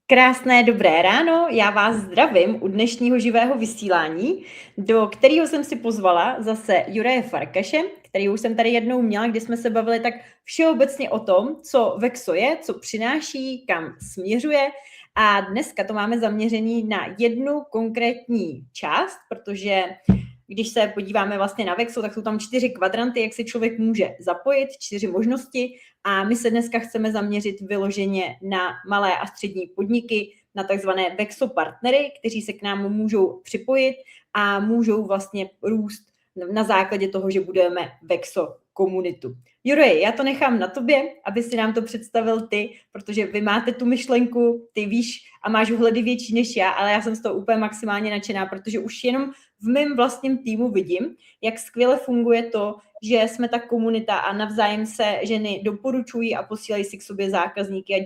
Krásné dobré ráno, já vás zdravím u dnešního živého vysílání, do kterého jsem si pozvala zase Juraje Farkaše, který už jsem tady jednou měla, kdy jsme se bavili tak všeobecně o tom, co Vexo je, co přináší, kam směřuje. A dneska to máme zaměřený na jednu konkrétní část, protože když se podíváme vlastně na Vexo, tak jsou tam 4 kvadranty, jak se člověk může zapojit, 4 možnosti a my se dneska chceme zaměřit vyloženě na malé a střední podniky, na takzvané Vexo partnery, kteří se k nám můžou připojit a můžou vlastně růst na základě toho, že budeme Vexo komunitu. Juraj, já to nechám na tobě, aby si nám to představil ty, protože vy máte tu myšlenku, ty víš a máš vhledy větší než já, ale já jsem z toho úplně maximálně nadšená, protože už jenom v mém vlastním týmu vidím, jak skvěle funguje to, že jsme ta komunita a navzájem se ženy doporučují a posílají si k sobě zákazníky a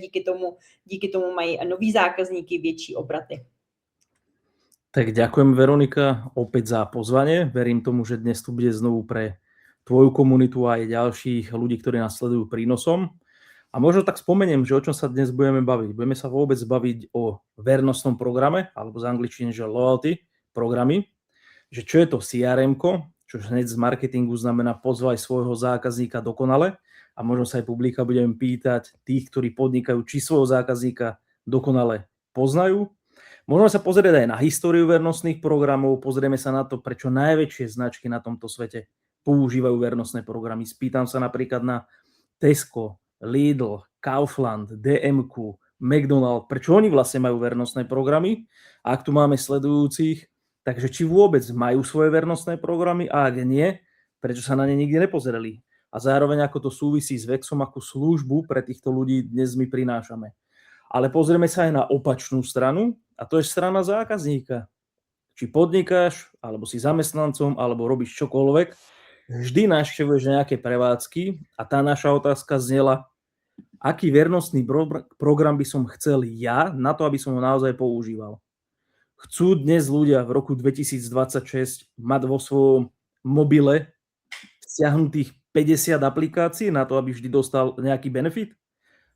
díky tomu mají noví zákazníky větší obraty. Tak ďakujem, Veronika, opäť za pozvanie. Verím tomu, že dnes tu bude znovu pre tvoju komunitu a aj ďalších ľudí, ktorí nás sledujú, prínosom. A možno tak spomeniem, že o čom sa dnes budeme baviť. Budeme sa vôbec baviť o vernostnom programe, alebo z angličtiny, že loyalty programy. Že čo je to CRM-ko, čo hneď z marketingu znamená pozvaj svojho zákazníka dokonale. A možno sa aj publika budeme pýtať tých, ktorí podnikajú, či svojho zákazníka dokonale poznajú. Môžeme sa pozrieť aj na históriu vernostných programov, pozrieme sa na to, prečo najväčšie značky na tomto svete používajú vernostné programy. Spýtam sa napríklad na Tesco, Lidl, Kaufland, DM-ku, McDonald, prečo oni vlastne majú vernostné programy. A ak tu máme sledujúcich, takže či vôbec majú svoje vernostné programy a ak nie, prečo sa na ne nikdy nepozreli. A zároveň ako to súvisí s Vexom, akú službu pre týchto ľudí dnes my prinášame. Ale pozrieme sa aj na opačnú stranu, a to je strana zákazníka. Či podnikáš, alebo si zamestnancom, alebo robíš čokoľvek, vždy navštevuješ nejaké prevádzky a tá naša otázka znela, aký vernostný program by som chcel ja na to, aby som ho naozaj používal. Chcú dnes ľudia v roku 2026 mať vo svojom mobile stiahnutých 50 aplikácií na to, aby vždy dostal nejaký benefit?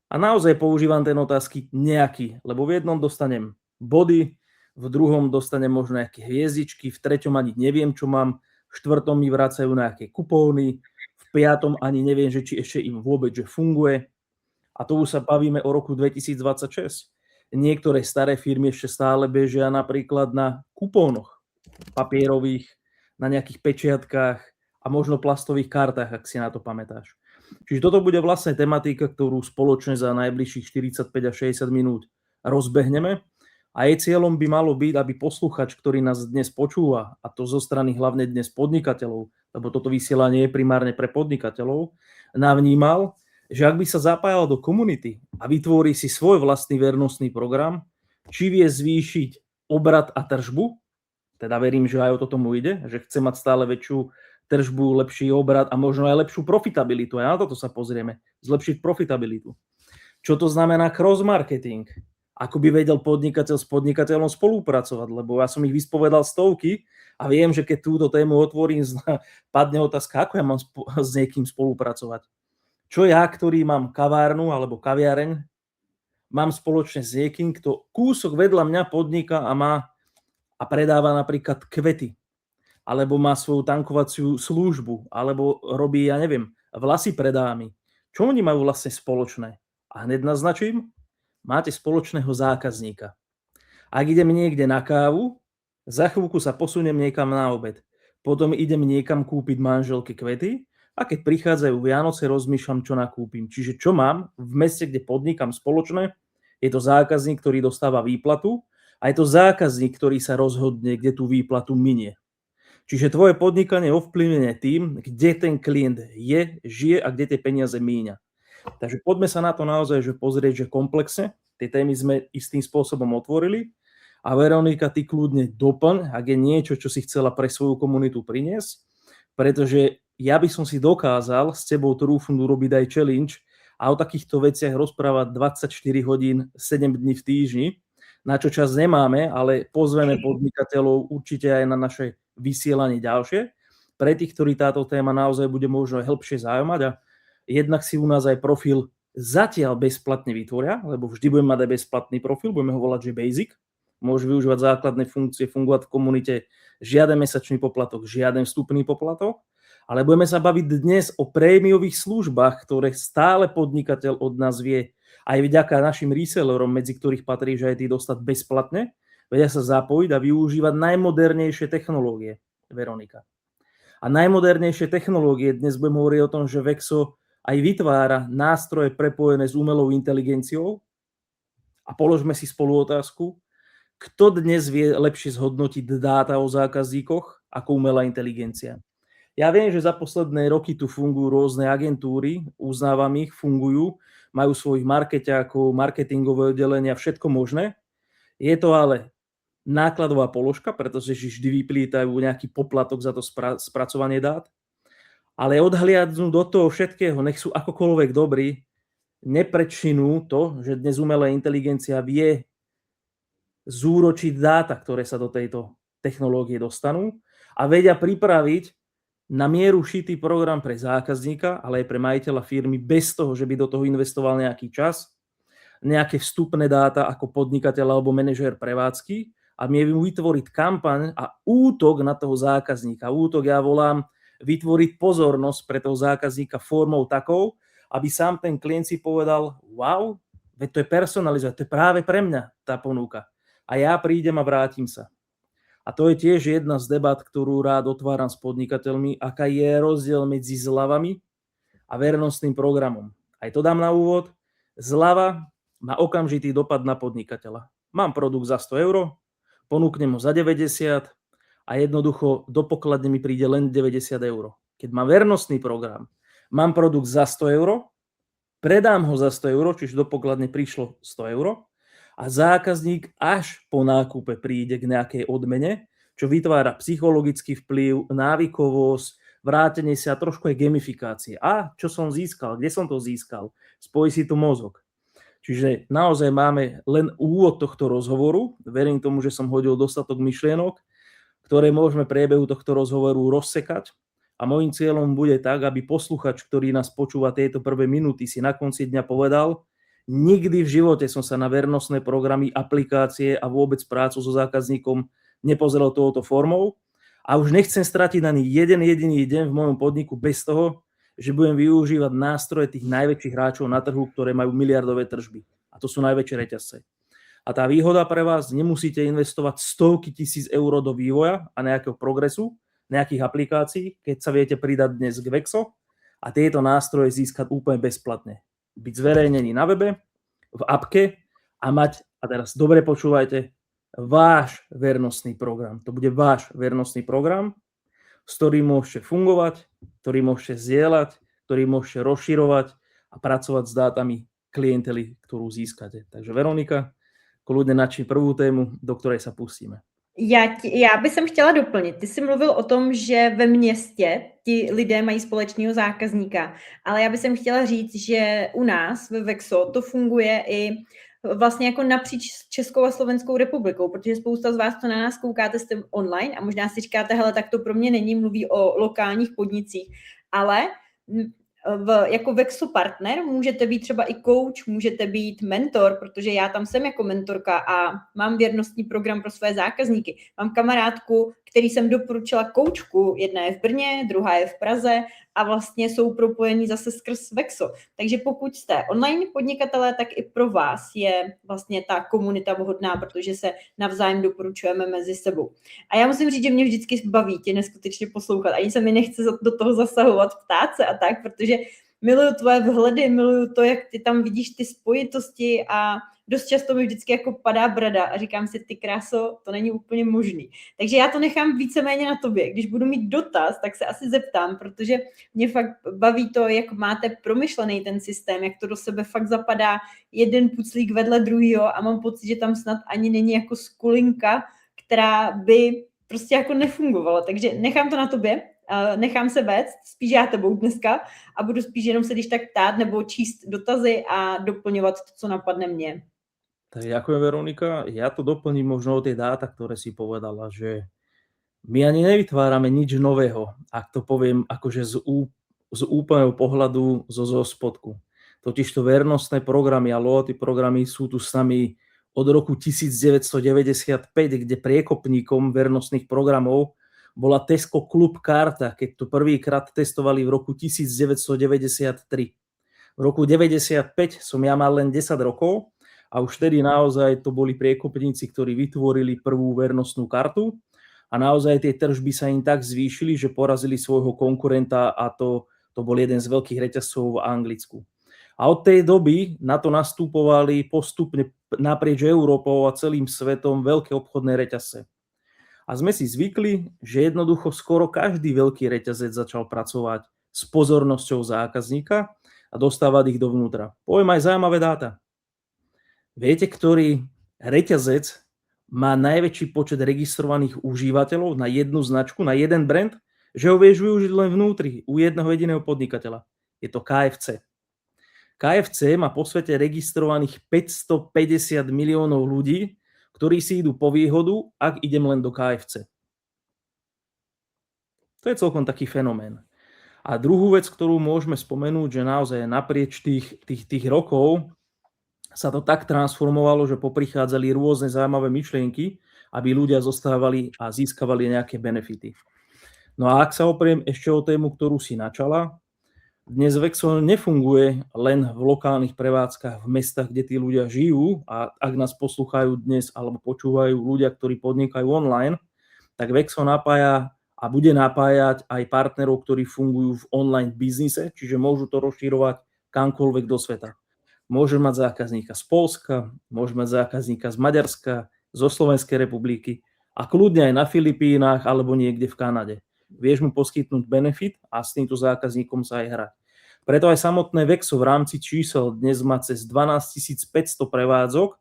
A naozaj používam ten otázky nejaký, lebo v jednom dostanem body, v druhom dostanem možno nejaké hviezdičky, v treťom ani neviem, čo mám, v štvrtom mi vracajú nejaké kupóny, v piatom ani neviem, že či ešte im vôbec že funguje. A to už sa bavíme o roku 2026. Niektoré staré firmy ešte stále bežia napríklad na kupónoch papierových, na nejakých pečiatkách a možno plastových kartách, ak si na to pamätáš. Čiže toto bude vlastne tematika, ktorú spoločne za najbližších 45 až 60 minút rozbehneme. A jej cieľom by malo byť, aby posluchač, ktorý nás dnes počúva, a to zo strany hlavne dnes podnikateľov, lebo toto vysielanie je primárne pre podnikateľov, navnímal, že ak by sa zapájal do komunity a vytvorí si svoj vlastný vernostný program, či vie zvýšiť obrat a tržbu, teda verím, že aj o to tomu ide, že chce mať stále väčšiu tržbu, lepší obrad a možno aj lepšiu profitabilitu. Aj na toto sa pozrieme. Zlepšiť profitabilitu. Čo to znamená cross-marketing? Ako by vedel podnikateľ s podnikateľom spolupracovať? Lebo ja som ich vyspovedal stovky a viem, že keď túto tému otvorím, padne otázka, ako ja mám s niekým spolupracovať. Čo ja, ktorý mám kavárnu alebo kaviareň, mám spoločne s niekým, kto kúsok vedľa mňa podniká a má a predáva napríklad kvety, alebo má svoju tankovaciu službu, alebo robí, ja neviem, vlasy pre dámy. Čo oni majú vlastne spoločné? A hneď naznačím, máte spoločného zákazníka. Ak idem niekde na kávu, za chvíľku sa posuniem niekam na obed. Potom idem niekam kúpiť manželke kvety a keď prichádzajú Vianoce, rozmýšľam, čo nakúpim. Čiže čo mám v meste, kde podnikám spoločné, je to zákazník, ktorý dostáva výplatu a je to zákazník, ktorý sa rozhodne, kde tú výplatu minie. Čiže tvoje podnikanie je ovplyvnené tým, kde ten klient je, žije a kde tie peniaze míňa. Takže poďme sa na to naozaj že pozrieť, že komplexne. Tie témy sme istým spôsobom otvorili. A Veronika, ty kľudne doplň, ak je niečo, čo si chcela pre svoju komunitu priniesť, pretože ja by som si dokázal s tebou trúfnu robiť aj challenge a o takýchto veciach rozprávať 24 hodín, 7 dní v týždni, na čo čas nemáme, ale pozveme podnikateľov určite aj na naše vysielanie ďalšie. Pre tých, ktorí táto téma naozaj bude možno hĺbšie zaujímať a jednak si u nás aj profil zatiaľ bezplatne vytvoria, lebo vždy budeme mať aj bezplatný profil, budeme ho volať, že basic. Môže využívať základné funkcie, fungovať v komunite, žiaden mesačný poplatok, žiaden vstupný poplatok. Ale budeme sa baviť dnes o prémiových službách, ktoré stále podnikateľ od nás vie, aj vďaka našim resellerom, medzi ktorých patrí, že aj tí dostať bezplatne, vedia sa zapojiť a využívať najmodernejšie technológie, Veronika. A najmodernejšie technológie, dnes budeme hovoriť o tom, že Vexo aj vytvára nástroje prepojené s umelou inteligenciou. A položme si spolu otázku, kto dnes vie lepšie zhodnotiť dáta o zákazníkoch ako umelá inteligencia. Ja viem, že za posledné roky tu fungujú rôzne agentúry, uznávam ich, fungujú, majú svojich markeťákov, marketingové oddelenia, všetko možné. Je to ale nákladová položka, pretože vždy vyplýtajú nejaký poplatok za to spracovanie dát. Ale odhliadnú do toho všetkého, nech sú akokoľvek dobrí, neprečinú to, že dnes umelá inteligencia vie zúročiť dáta, ktoré sa do tejto technológie dostanú a vedia pripraviť na mieru šitý program pre zákazníka, ale aj pre majiteľa firmy bez toho, že by do toho investoval nejaký čas, nejaké vstupné dáta ako podnikateľ alebo manažér prevádzky a vie mu vytvoriť kampaň a útok na toho zákazníka. Útok ja volám vytvoriť pozornosť pre toho zákazníka formou takou, aby sám ten klient si povedal, wow, veď to je personalizované, to je práve pre mňa tá ponuka. A ja prídem a vrátim sa. A to je tiež jedna z debat, ktorú rád otváram s podnikateľmi, aká je rozdiel medzi zľavami a vernostným programom. Aj to dám na úvod. Zľava má okamžitý dopad na podnikateľa. Mám produkt za 100 €, ponúknem ho za 90 a jednoducho do pokladne mi príde len 90 €. Keď mám vernostný program, mám produkt za 100 €, predám ho za 100 €, čiže do pokladne prišlo 100 € a zákazník až po nákupe príde k nejakej odmene, čo vytvára psychologický vplyv, návykovosť, vrátenie sa trošku aj gamifikácie. A čo som získal, kde som to získal? Spojí si tu mozog. Čiže naozaj máme len úvod tohto rozhovoru. Verím tomu, že som hodil dostatok myšlienok, ktoré môžeme priebehu tohto rozhovoru rozsekať. A môjim cieľom bude tak, aby posluchač, ktorý nás počúva tieto prvé minúty, si na konci dňa povedal, nikdy v živote som sa na vernostné programy, aplikácie a vôbec prácu so zákazníkom nepozrel touto formou a už nechcem stratiť ani jeden jediný deň v mojom podniku bez toho, že budem využívať nástroje tých najväčších hráčov na trhu, ktoré majú miliardové tržby. A to sú najväčšie reťazce. A tá výhoda pre vás, nemusíte investovať stovky tisíc eur do vývoja a nejakého progresu, nejakých aplikácií, keď sa viete pridať dnes k Vexo a tieto nástroje získať úplne bezplatne. Byť zverejnený na webe, v appke a mať, a teraz dobre počúvajte, váš vernostný program. To bude váš vernostný program, s ktorým môžete fungovať, ktorý môžete zdieľať, ktorý môžete rozširovať a pracovať s dátami klientely, ktorú získate. Takže Veronika, kľudne načni prvú tému, do ktorej sa pustíme. Já bych chtěla doplnit. Ty jsi mluvil o tom, že ve městě ti lidé mají společného zákazníka, ale já bych chtěla říct, že u nás ve Vexo to funguje i vlastně jako napříč Českou a Slovenskou republikou, protože spousta z vás, co na nás koukáte, jste online a možná si říkáte, hele, tak to pro mě není, mluví o lokálních podnicích, ale jako Vexo partner můžete být třeba i coach, můžete být mentor, protože já tam jsem jako mentorka a mám věrnostní program pro své zákazníky. Mám kamarádku, který jsem doporučila koučku, jedna je v Brně, druhá je v Praze a vlastně jsou propojení zase skrz Vexo. Takže pokud jste online podnikatelé, tak i pro vás je vlastně ta komunita vhodná, protože se navzájem doporučujeme mezi sebou. A já musím říct, že mě vždycky baví tě neskutečně poslouchat. Ani se mi nechce do toho zasahovat, ptát se a tak, protože miluju tvoje vhledy, miluju to, jak ty tam vidíš ty spojitosti a dost často mi vždycky jako padá brada a říkám si, ty kráso, to není úplně možný. Takže já to nechám víceméně na tobě. Když budu mít dotaz, tak se asi zeptám, protože mě fakt baví to, jak máte promyšlený ten systém, jak to do sebe fakt zapadá jeden puclík vedle druhýho a mám pocit, že tam snad ani není jako skulinka, která by prostě jako nefungovala. Takže nechám to na tobě. Nechám se vést, spíš já tebou dneska a budu spíš jenom se když tak ptát nebo číst dotazy a doplňovat to, co napadne mne. Tak ďakujem, Veronika. Ja to doplním možno o tie dáta, ktoré si povedala, že my ani nevytvárame nič nového, ak to poviem akože z úplného pohľadu zo spodku. Totižto vernostné programy a loyalty programy sú tu s nami od roku 1995, kde priekopníkom vernostných programov bola Tesco Club Karta, keď to prvýkrát testovali v roku 1993. V roku 1995 som ja mal len 10 rokov a už vtedy naozaj to boli priekopníci, ktorí vytvorili prvú vernostnú kartu a naozaj tie tržby sa im tak zvýšili, že porazili svojho konkurenta a to bol jeden z veľkých reťazcov v Anglicku. A od tej doby na to nastupovali postupne naprieč Európou a celým svetom veľké obchodné reťazce. A sme si zvykli, že jednoducho skoro každý veľký reťazec začal pracovať s pozornosťou zákazníka a dostávať ich dovnútra. Poviem aj zaujímavé dáta. Viete, ktorý reťazec má najväčší počet registrovaných užívateľov na jednu značku, na jeden brand, že ho vieš využiť len vnútri, u jedného jediného podnikateľa. Je to KFC. KFC má po svete registrovaných 550 miliónov ľudí, ktorí si idú po výhodu, ak idem len do KFC. To je celkom taký fenomén. A druhú vec, ktorú môžeme spomenúť, že naozaj naprieč tých rokov sa to tak transformovalo, že poprichádzali rôzne zaujímavé myšlienky, aby ľudia zostávali a získavali nejaké benefity. No a ak sa opriem ešte o tému, ktorú si načala, dnes Vexo nefunguje len v lokálnych prevádzkach v mestách, kde tí ľudia žijú a ak nás poslúchajú dnes alebo počúvajú ľudia, ktorí podnikajú online, tak Vexo napája a bude napájať aj partnerov, ktorí fungujú v online biznise, čiže môžu to rozšírovať kamkoľvek do sveta. Môže mať zákazníka z Poľska, môže mať zákazníka z Maďarska, zo Slovenskej republiky a kľudne aj na Filipínach alebo niekde v Kanade. Vieš mu poskytnúť benefit a s týmto zákazníkom sa aj hrať. Preto aj samotné Vexo v rámci čísel dnes má cez 12 500 prevádzok,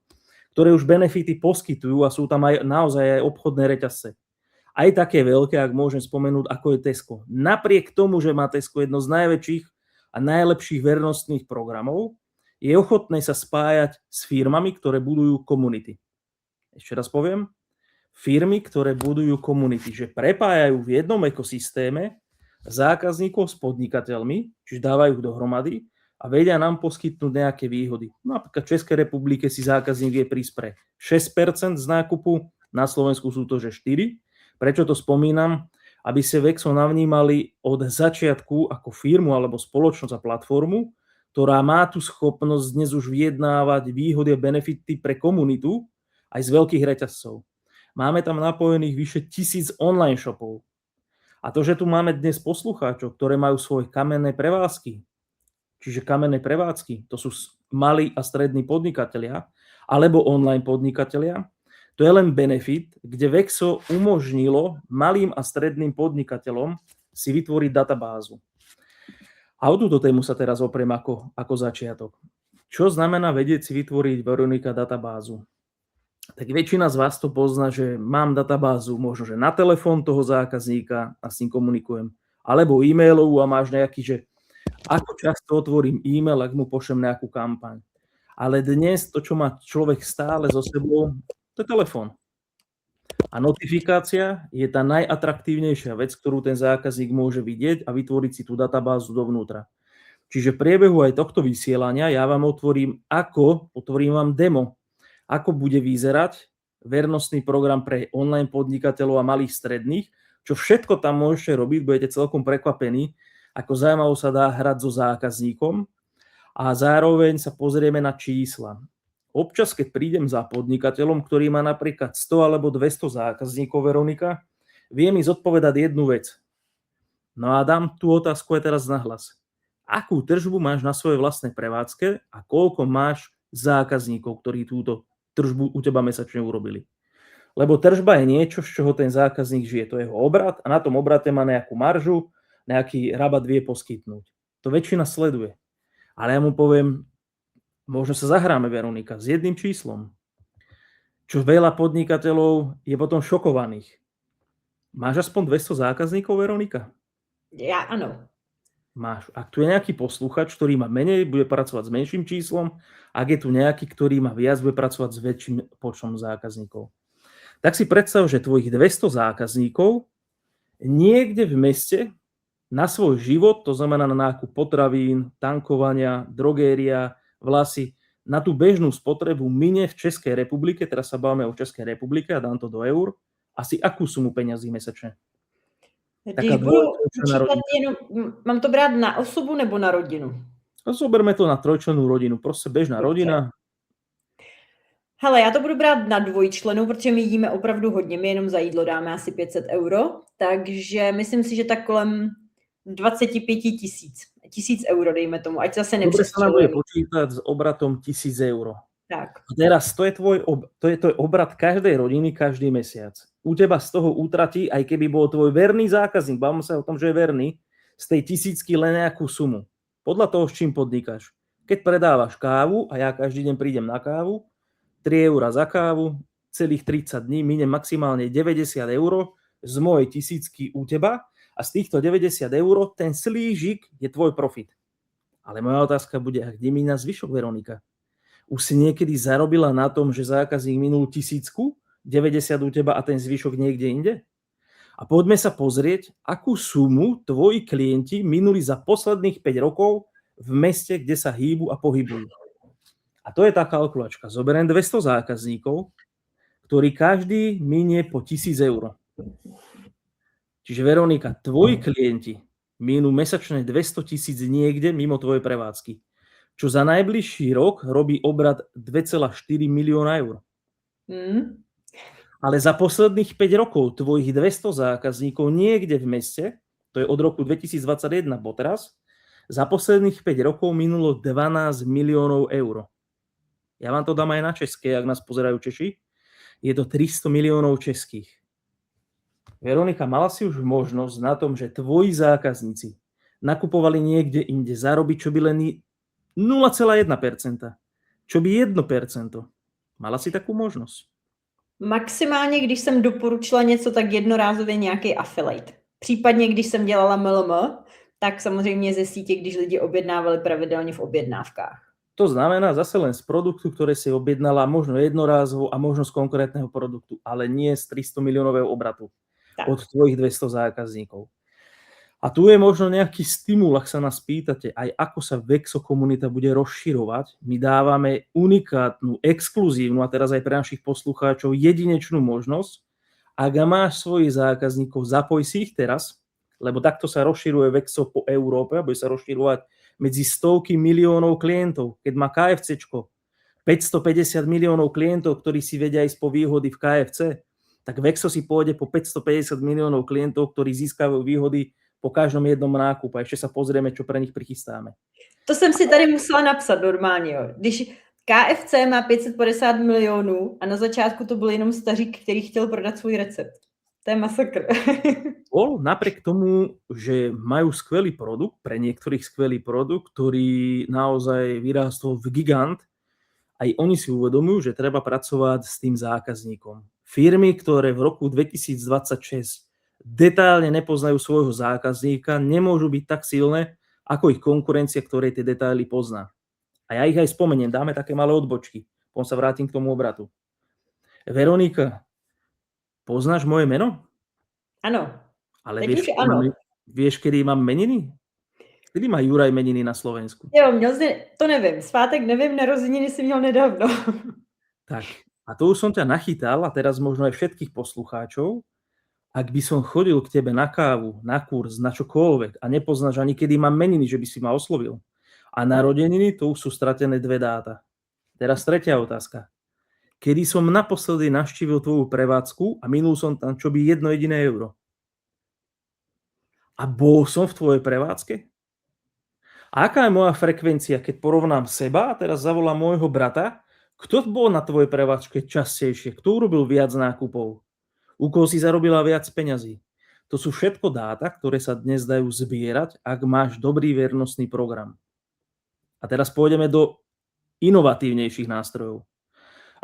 ktoré už benefity poskytujú a sú tam aj naozaj aj obchodné reťazce. Aj také veľké, ak môžem spomenúť, ako je Tesco. Napriek tomu, že má Tesco jedno z najväčších a najlepších vernostných programov, je ochotné sa spájať s firmami, ktoré budujú komunity. Ešte raz poviem. Firmy, ktoré budujú komunity, že prepájajú v jednom ekosystéme zákazníkov s podnikateľmi, čiže dávajú ich dohromady a vedia nám poskytnúť nejaké výhody. Napríklad v Českej republike si zákazník vie prísť pre 6% z nákupu, na Slovensku sú to že 4%. Prečo to spomínam? Aby sa Vexo navnímali od začiatku ako firmu alebo spoločnosť a platformu, ktorá má tú schopnosť dnes už vyjednávať výhody a benefity pre komunitu aj z veľkých reťazcov. Máme tam napojených vyše 1000 online shopov. A to, že tu máme dnes poslucháčov, ktoré majú svoje kamenné prevádzky, čiže kamenné prevádzky, to sú malí a strední podnikatelia, alebo online podnikatelia, to je len benefit, kde Vexo umožnilo malým a stredným podnikateľom si vytvoriť databázu. A o túto tému sa teraz opriem ako začiatok. Čo znamená vedieť si vytvoriť, Veronika, databázu? Tak väčšina z vás to pozná, že mám databázu možno, že na telefón toho zákazníka a s ním komunikujem, alebo e-mailovú a máš nejaký, že ako často otvorím e-mail, ak mu pošlem nejakú kampaň. Ale dnes to, čo má človek stále so sebou, to je telefón. A notifikácia je tá najatraktívnejšia vec, ktorú ten zákazník môže vidieť a vytvoriť si tú databázu dovnútra. Čiže v priebehu aj tohto vysielania ja vám otvorím vám demo, ako bude vyzerať vernostný program pre online podnikateľov a malých stredných, čo všetko tam môžete robiť, budete celkom prekvapení, ako zaujímavo sa dá hrať so zákazníkom a zároveň sa pozrieme na čísla. Občas, keď prídem za podnikateľom, ktorý má napríklad 100 alebo 200 zákazníkov, Veronika, vie mi zodpovedať jednu vec. No a dám tú otázku aj teraz nahlas. Akú tržbu máš na svojej vlastnej prevádzke a koľko máš zákazníkov, ktorí túto tržbu u teba mesačne urobili? Lebo tržba je niečo, z čoho ten zákazník žije. To je jeho obrat a na tom obrate má nejakú maržu, nejaký rabat vie poskytnúť. To väčšina sleduje. Ale ja mu poviem, možno sa zahráme, Veronika, s jedným číslom, čo veľa podnikateľov je potom šokovaných. Máš aspoň 200 zákazníkov, Veronika? Ja áno. Máš. Ak tu je nejaký posluchač, ktorý má menej, bude pracovať s menším číslom. Ak je tu nejaký, ktorý má viac, bude pracovať s väčším počtom zákazníkov. Tak si predstav, že tvojich 200 zákazníkov niekde v meste na svoj život, to znamená na nákup potravín, tankovania, drogéria, vlasy, na tú bežnú spotrebu mine v Českej republike, teraz sa bavíme o Českej republike a dám to do eur, asi akú sumu peňazí mesačne? Když Taká budu dvojčlenná počítat rodina. jenom, mám to brát na osobu nebo na rodinu? No, zoberme to na trojčlennú rodinu, proste bežná rodina. Hele, já to budu brát na dvojčlenou, protože my jíme opravdu hodně, my jenom za jídlo dáme asi 500 euro, takže myslím si, že tak kolem 25 000. 1000 euro, dejme tomu, ať zase Dobre sa nám bude nepřestřelujeme. počítať s obratom 1000 eur. Tak. A teraz to je obrat každej rodiny každý mesiac. U teba z toho utratí, aj keby bol tvoj verný zákazník, bavíme sa o tom, že je verný, z tej 1000 len nejakú sumu. Podľa toho, s čím podnikáš. Keď predávaš kávu a ja každý deň prídem na kávu, 3 € za kávu, celých 30 dní mine maximálne 90 € z mojej 1000 u teba a z týchto 90 € ten slížik je tvoj profit. Ale moja otázka bude, a kde míňa zvyšok, Veronika? Už si niekedy zarobila na tom, že zákazník minul 1000, 90 u teba a ten zvyšok niekde inde? A poďme sa pozrieť, akú sumu tvoji klienti minuli za posledných 5 rokov v meste, kde sa hýbu a pohybujú. A to je tá kalkulačka. Zoberiem 200 zákazníkov, ktorí každý minie po 1000 €. Čiže Veronika, tvoji klienti minú mesačne 200 000 niekde mimo tvojej prevádzky, čo za najbližší rok robí obrat 2,4 milióna eur. Ale za posledných 5 rokov tvojich 200 zákazníkov niekde v meste, to je od roku 2021 po teraz, za posledných 5 rokov minulo 12 miliónov eur. Ja vám to dám aj na české, ak nás pozerajú Češi. Je to 300 miliónov českých. Veronika, mala si už možnosť na tom, že tvoji zákazníci nakupovali niekde inde zarobiť, čo by len 0,1%. Čo by 1%. Mala si takú možnosť? Maximálně, když jsem doporučila něco, tak jednorázově nějaký affiliate. Případně, když jsem dělala MLM, tak samozřejmě ze sítě, když lidi objednávali pravidelně v objednávkách. To znamená zase len z produktu, ktoré si objednala, možno jednorázovo a možno z konkrétneho produktu, ale nie z 300 miliónového obratu od tvojich 200 zákazníkov. A tu je možno nejaký stimul, ak sa nás pýtate, aj ako sa Vexo komunita bude rozširovať. My dávame unikátnu, exkluzívnu, a teraz aj pre našich poslucháčov, jedinečnú možnosť. Ak máš svojich zákazníkov, zapoj si ich teraz, lebo takto sa rozširuje Vexo po Európe a bude sa rozširovať medzi stovky miliónov klientov. Keď má KFCčko 550 miliónov klientov, ktorí si vedia ísť po výhody v KFC, tak Vexo si pôjde po 550 miliónov klientov, ktorí získajú výhody po každom jednom nákupu. A ešte sa pozrieme, čo pre nich prichystáme. To jsem si tady musela napsat normálně. Jo. Když KFC má 550 milionů a na začátku to byl jenom stařík, který chtěl prodat svůj recept. To je masakr. Napriek tomu, že majú skvelý produkt, pre niektorých skvelý produkt, ktorý naozaj vyrástol v gigant, aj oni si uvedomujú, že treba pracovať s tým zákazníkom. Firmy, ktoré v roku 2026 detailne nepoznajú svojho zákazníka, nemôžu byť tak silné, ako ich konkurencia, ktorej tie detaily pozná. A ja ich aj spomeniem, dáme také malé odbočky. Potom sa vrátim k tomu obratu. Veronika, poznáš moje meno? Ano. Ale vieš, kedy mám meniny? Kedy má Juraj meniny na Slovensku? Jo, to nevím. Svátek nevím, narozeniny si měl nedávno. Tak, a to už som ťa nachytal a teraz možno aj všetkých poslucháčov. Ak by som chodil k tebe na kávu, na kurz, na čokoľvek a nepoznáš ani kedy mám meniny, že by si ma oslovil. A narodeniny, to už sú stratené 2 dáta. Teraz tretia otázka. Kedy som naposledy navštívil tvoju prevádzku a minul som tam čo by 1 jediné euro? A bol som v tvojej prevádzke? A aká je moja frekvencia, keď porovnám seba a teraz zavolám môjho brata? Kto bol na tvojej prevádzke častejšie? Kto urobil viac nákupov? U koho si zarobila viac peňazí? To sú všetko dáta, ktoré sa dnes dajú zbierať, ak máš dobrý vernostný program. A teraz pôjdeme do inovatívnejších nástrojov.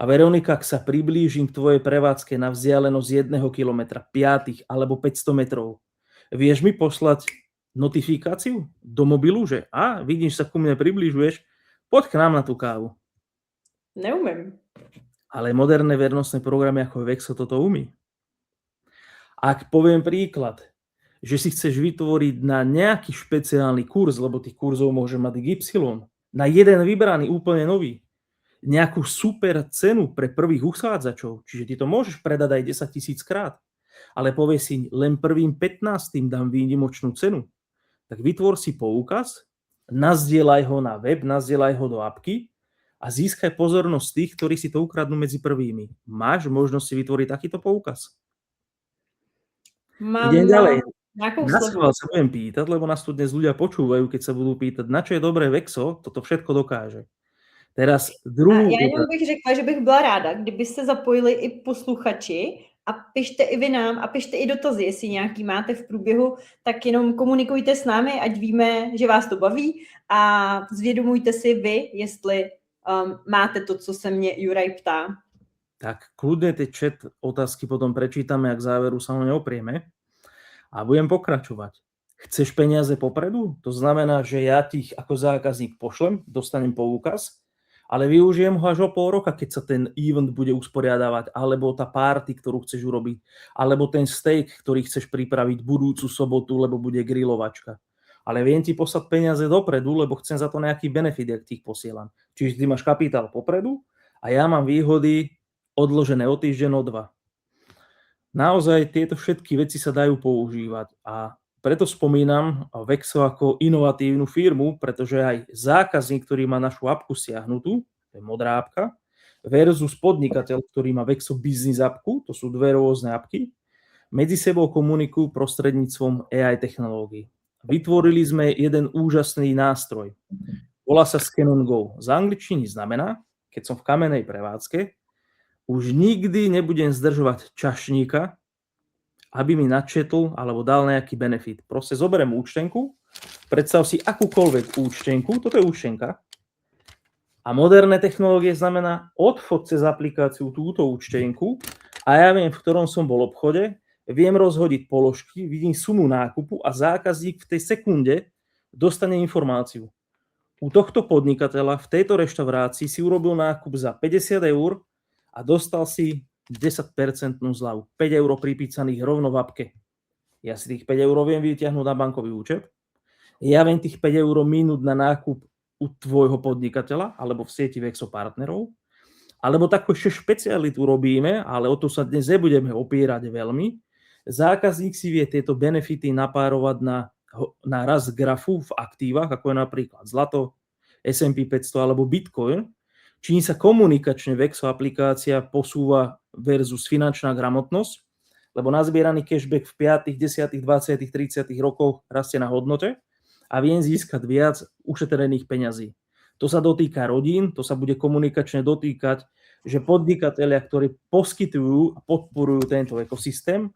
A Veronika, ak sa priblížim k tvojej prevádzke na vzdialenosť 1 kilometra, 5 alebo 500 metrov, vieš mi poslať notifikáciu do mobilu, že vidíš, sa ku mne približuješ, poď k nám na tú kávu. Neumím. Ale moderné vernostné programy ako Vexo toto umí. Ak poviem príklad, že si chceš vytvoriť na nejaký špeciálny kurz, lebo tých kurzov môže mať Y, na jeden vybraný, úplne nový, nejakú super cenu pre prvých uchádzačov, čiže ty to môžeš predať aj 10 000 krát, ale povieš si, len prvým 15. dám výnimočnú cenu, tak vytvor si poukaz, nazdieľaj ho na web, nazdieľaj ho do apky a získaj pozornosť tých, ktorí si to ukradnú medzi prvými. Máš možnosť si vytvoriť takýto poukaz? Idem ďalej. Na schvál sa budem pýtať, lebo nás tu dnes ľudia počúvajú, keď sa budú pýtať, na čo je dobré Vexo, toto všetko dokáže. Teraz druhou... Já jenom bych řekla, že bych byla ráda, kdyby se zapojili i posluchači a pište i vy nám a pište i dotazy, jestli nějaký máte v průběhu, tak jenom komunikujte s námi, ať víme, že vás to baví a zvědomujte si vy, jestli máte to, co se mě Juraj ptá. Tak kľudne tie chat otázky potom prečítame a k záveru sa ho neoprieme. A budem pokračovať. Chceš peniaze popredu? To znamená, že ja ti ich ako zákazník pošlem, dostanem poukaz, ale využijem ho až o pol roka, keď sa ten event bude usporiadavať, alebo tá party, ktorú chceš urobiť, alebo ten steak, ktorý chceš pripraviť budúcu sobotu, lebo bude grilovačka. Ale viem ti poslať peniaze dopredu, lebo chcem za to nejaký benefit, ak ti ich posielam. Čiže ty máš kapitál popredu a ja mám výhody odložené o týždeň, o dva. Naozaj tieto všetky veci sa dajú používať a preto spomínam Vexo ako inovatívnu firmu, pretože aj zákazník, ktorý má našu apku stiahnutú, to je modrá apka, versus podnikateľ, ktorý má Vexo Business apku, to sú dve rôzne apky, medzi sebou komunikujú prostredníctvom AI technológií. Vytvorili sme jeden úžasný nástroj. Volá sa Scan and Go. Z angličtiny znamená, keď som v kamennej prevádzke, už nikdy nebudem zdržovať čašníka, aby mi načetl alebo dal nejaký benefit. Proste zoberiem účtenku, predstav si akúkoľvek účtenku, toto je účtenka, a moderné technológie znamená odfot cez aplikáciu túto účtenku a ja viem, v ktorom som bol obchode, viem rozhodiť položky, vidím sumu nákupu a zákazník v tej sekunde dostane informáciu. U tohto podnikateľa v tejto reštaurácii si urobil nákup za 50 € a dostal si 10% zľavu. 5 € pripísaných rovno v apke. Ja si tých 5 € viem vyťahnuť na bankový účet. Ja viem tých 5 € minúť na nákup u tvojho podnikateľa alebo v sieti Vexo partnerov. Alebo takú ešte špecialitu robíme, ale o to sa dnes nebudeme opierať veľmi. Zákazník si vie tieto benefity napárovať na rast grafu v aktívach, ako je napríklad zlato, S&P 500 alebo Bitcoin, čím sa komunikačne Vexo aplikácia posúva versus finančná gramotnosť, lebo nazbieraný cashback v 5., 10., 20., 30. rokoch rastie na hodnote a viem získať viac ušetrených peňazí. To sa dotýka rodín, to sa bude komunikačne dotýkať, že podnikatelia, ktorí poskytujú a podporujú tento ekosystém,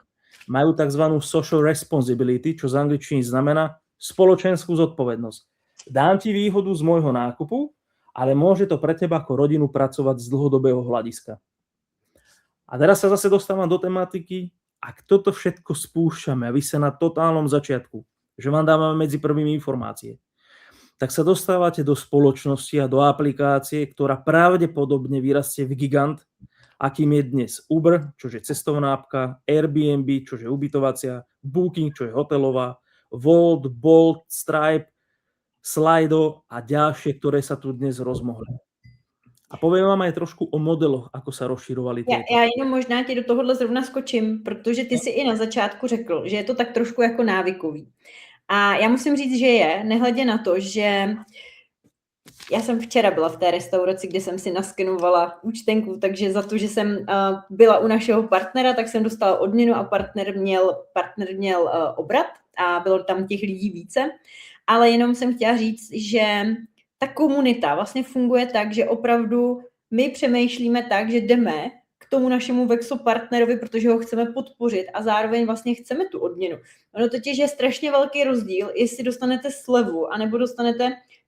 majú tzv. Social responsibility, čo z angličtiny znamená spoločenskú zodpovednosť. Dám ti výhodu z môjho nákupu, ale môže to pre teba ako rodinu pracovať z dlhodobého hľadiska. A teraz sa zase dostávam do tematiky, ak toto všetko spúšťame a vy sa na totálnom začiatku, že vám dávame medzi prvými informácie, tak sa dostávate do spoločnosti a do aplikácie, ktorá pravdepodobne vyrastie v gigant, akým je dnes Uber, čo je cestovná apka, Airbnb, čo je ubytovacia, Booking, čo je hotelová, Volt, Bolt, Stripe, Slido a ďalšie, ktoré sa tu dnes rozmohli. A poviem vám aj trošku o modeloch, ako sa rozširovali tieto. Já jenom možná ti do tohohle zrovna skočím, protože ty si i na začátku řekl, že je to tak trošku jako návykový. A já musím říct, že je, nehledě na to, že já jsem včera byla v té restauraci, kde jsem si naskenovala účtenku, takže za to, že jsem byla u našeho partnera, tak jsem dostala odměnu a partner měl obrat a bylo tam těch lidí více. Ale jenom jsem chtěla říct, že ta komunita vlastně funguje tak, že opravdu my přemýšlíme tak, že jdeme k tomu našemu Vexo partnerovi, protože ho chceme podpořit a zároveň vlastně chceme tu odměnu. Ono totiž je strašně velký rozdíl, jestli dostanete slevu, anebo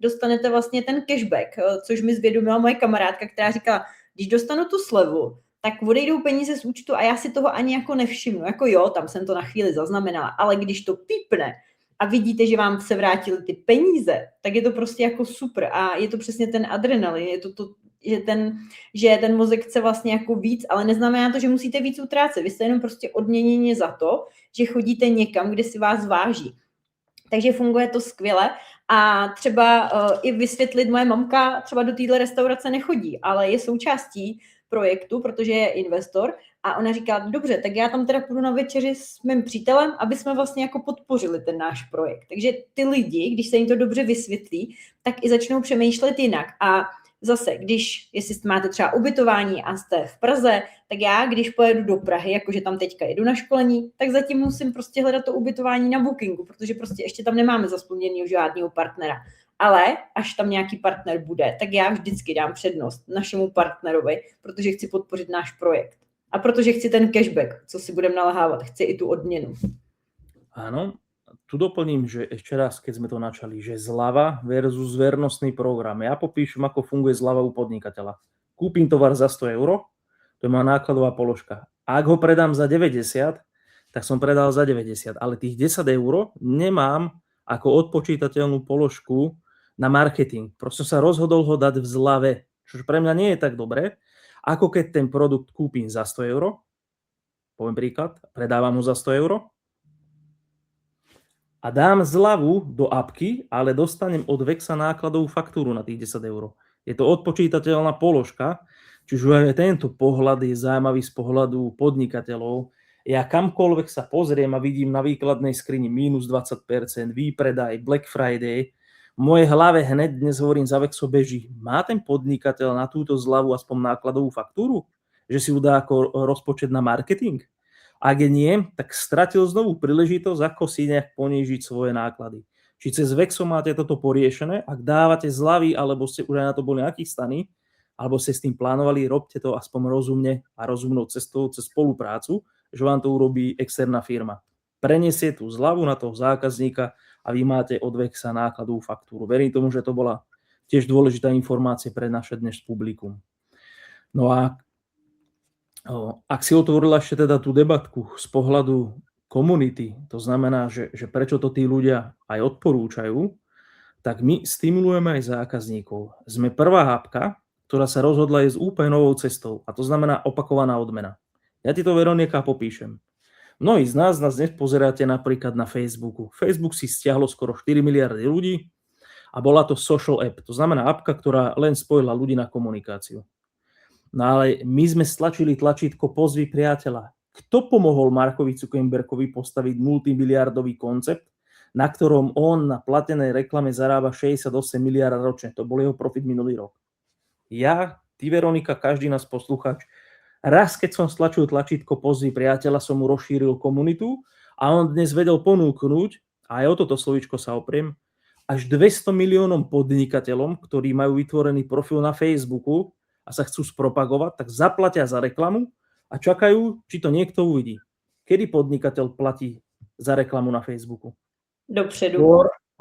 dostanete vlastně ten cashback, což mi zvědomila moje kamarádka, která říkala, když dostanu tu slevu, tak odejdou peníze z účtu a já si toho ani jako nevšimnu. Jako jo, tam jsem to na chvíli zaznamenala, ale když to pípne a vidíte, že vám se vrátily ty peníze, tak je to prostě jako super a je to přesně ten adrenalin, je to že ten mozek chce vlastně jako víc, ale neznamená to, že musíte víc utrácet. Vy jste jenom prostě odměněni za to, že chodíte někam, kde si vás váží. Takže funguje to skvěle a třeba i vysvětlit, moje mamka třeba do téhle restaurace nechodí, ale je součástí projektu, protože je investor a ona říká, dobře, tak já tam teda půjdu na večeři s mým přítelem, aby jsme vlastně jako podpořili ten náš projekt. Takže ty lidi, když se jim to dobře vysvětlí, tak i začnou přemýšlet jinak a zase, jestli máte třeba ubytování a jste v Praze, tak já, když pojedu do Prahy, jakože tam teďka jedu na školení, tak zatím musím prostě hledat to ubytování na Bookingu, protože prostě ještě tam nemáme zasmluvněnýho žádného partnera. Ale až tam nějaký partner bude, tak já vždycky dám přednost našemu partnerovi, protože chci podpořit náš projekt. A protože chci ten cashback, co si budeme nalahávat, chci i tu odměnu. Áno, tu doplním, že ešte raz, keď sme to načali, že zľava versus vernostný program. Ja popíšem, ako funguje zľava u podnikateľa. Kúpim tovar za 100 €, to je moja nákladová položka. Ak ho predám za 90, tak som predal za 90, ale tých 10 € nemám ako odpočítateľnú položku na marketing. Proste sa rozhodol ho dať v zľave, čo pre mňa nie je tak dobré, ako keď ten produkt kúpim za 100 €, poviem príklad, predávam ho za 100 € a dám zľavu do apky, ale dostanem od Vexa nákladovú faktúru na tých 10 €. Je to odpočítateľná položka, čiže aj tento pohľad je zaujímavý z pohľadu podnikateľov. Ja kamkoľvek sa pozriem a vidím na výkladnej skrini minus 20%, výpredaj, Black Friday, v mojej hlave hneď dnes hovorím za Vexo beží. Má ten podnikateľ na túto zľavu aspoň nákladovú faktúru? Že si ju dá ako rozpočet na marketing? Ak nie, tak stratil znovu príležitosť, ako si nejak ponížiť svoje náklady. Či cez Vexo máte toto poriešené, ak dávate zľavy, alebo ste už aj na to boli nachystaní, alebo ste s tým plánovali, robte to aspoň rozumne a rozumnou cestou cez spoluprácu, že vám to urobí externá firma. Preniesie tú zľavu na toho zákazníka a vy máte od Vexa nákladovú faktúru. Verím tomu, že to bola tiež dôležitá informácia pre naše dnešné publikum. No a ak si otvorila ešte teda tú debatku z pohľadu komunity, to znamená, že prečo to tí ľudia aj odporúčajú, tak my stimulujeme aj zákazníkov. Sme prvá hapka, ktorá sa rozhodla ísť úplne novou cestou a to znamená opakovaná odmena. Ja ti to, Veronika, popíšem. Mnohí z nás dnes pozeráte napríklad na Facebooku. Facebook si stiahlo skoro 4 miliardy ľudí a bola to social app, to znamená appka, ktorá len spojila ľudí na komunikáciu. No ale my sme stlačili tlačítko pozvi priateľa. Kto pomohol Markovi Zuckerbergovi postaviť multimiliardový koncept, na ktorom on na platenej reklame zarába 68 miliárd ročne? To bol jeho profit minulý rok. Ja, ty, Veronika, každý nás posluchač, raz, keď som stlačil tlačítko pozvi priateľa, som mu rozšíril komunitu a on dnes vedel ponúknuť, a aj o toto slovíčko sa opriem, až 200 miliónom podnikateľom, ktorí majú vytvorený profil na Facebooku a sa chcú spropagovať, tak zaplatia za reklamu a čakajú, či to niekto uvidí. Kedy podnikateľ platí za reklamu na Facebooku? Dopředu.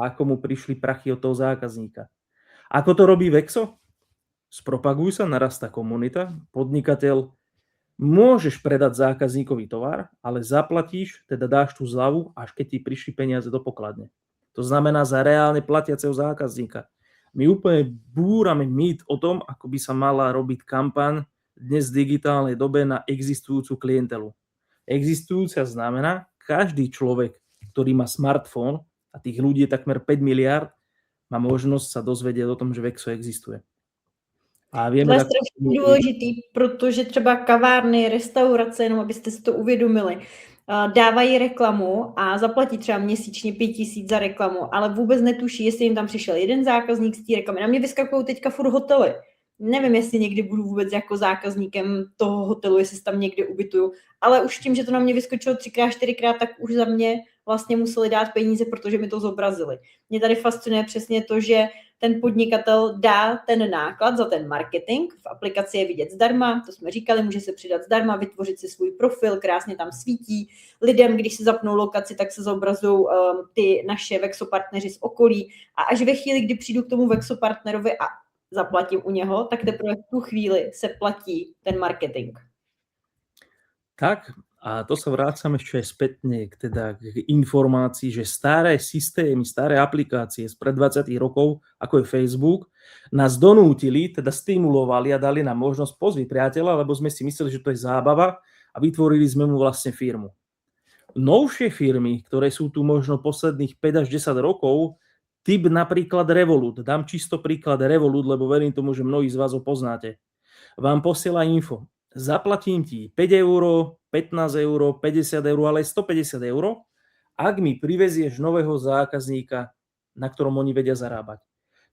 Ako mu prišli prachy od toho zákazníka. Ako to robí Vexo? Spropaguj sa, narastá komunita, podnikateľ, môžeš predať zákazníkový tovar, ale zaplatíš, teda dáš tú zľavu, až keď ti prišli peniaze do pokladne. To znamená za reálne platiaceho zákazníka. My úplne búrame mýt o tom, ako by sa mala robiť kampaň dnes v digitálnej dobe na existujúcu klientelu. Existujúca znamená, každý človek, ktorý má smartfón, a tých ľudí je takmer 5 miliard, má možnosť sa dozvedieť o tom, že Vexo existuje. A vieme, to je strašně důležitý, protože třeba kavárny, restaurace, jenom abyste si to uvědomili, dávají reklamu a zaplatí třeba měsíčně 5 000 za reklamu, ale vůbec netuší, jestli jim tam přišel jeden zákazník z té reklamy. Na mě vyskakují teďka furt hotely. Nevím, jestli někdy budu vůbec jako zákazníkem toho hotelu, jestli se tam někde ubytuju, ale už tím, že to na mě vyskočilo 3x, 4x, tak už za mě vlastně museli dát peníze, protože mi to zobrazili. Mě tady fascinuje přesně to, že ten podnikatel dá ten náklad za ten marketing, v aplikaci je vidět zdarma, to jsme říkali, může se přidat zdarma, vytvořit si svůj profil, krásně tam svítí. Lidem, když si zapnou lokaci, tak se zobrazují ty naše Vexo partneři z okolí a až ve chvíli, kdy přijdu k tomu Vexo partnerovi a zaplatím u něho, tak teprve v tu chvíli se platí ten marketing. Tak, A to sa vrácam ešte aj spätne k informácii, že staré systémy, staré aplikácie spred 20 rokov, ako je Facebook, nás donútili, teda stimulovali a dali nám možnosť pozvať priateľa, lebo sme si mysleli, že to je zábava a vytvorili sme mu vlastne firmu. Novšie firmy, ktoré sú tu možno posledných 5 až 10 rokov, typ napríklad Revolut, dám čisto príklad Revolut, lebo verím tomu, že mnohí z vás ho poznáte, vám posiela info. Zaplatím ti 5 eur, 15 eur, 50 eur, ale 150 eur, ak mi privezieš nového zákazníka, na ktorom oni vedia zarábať.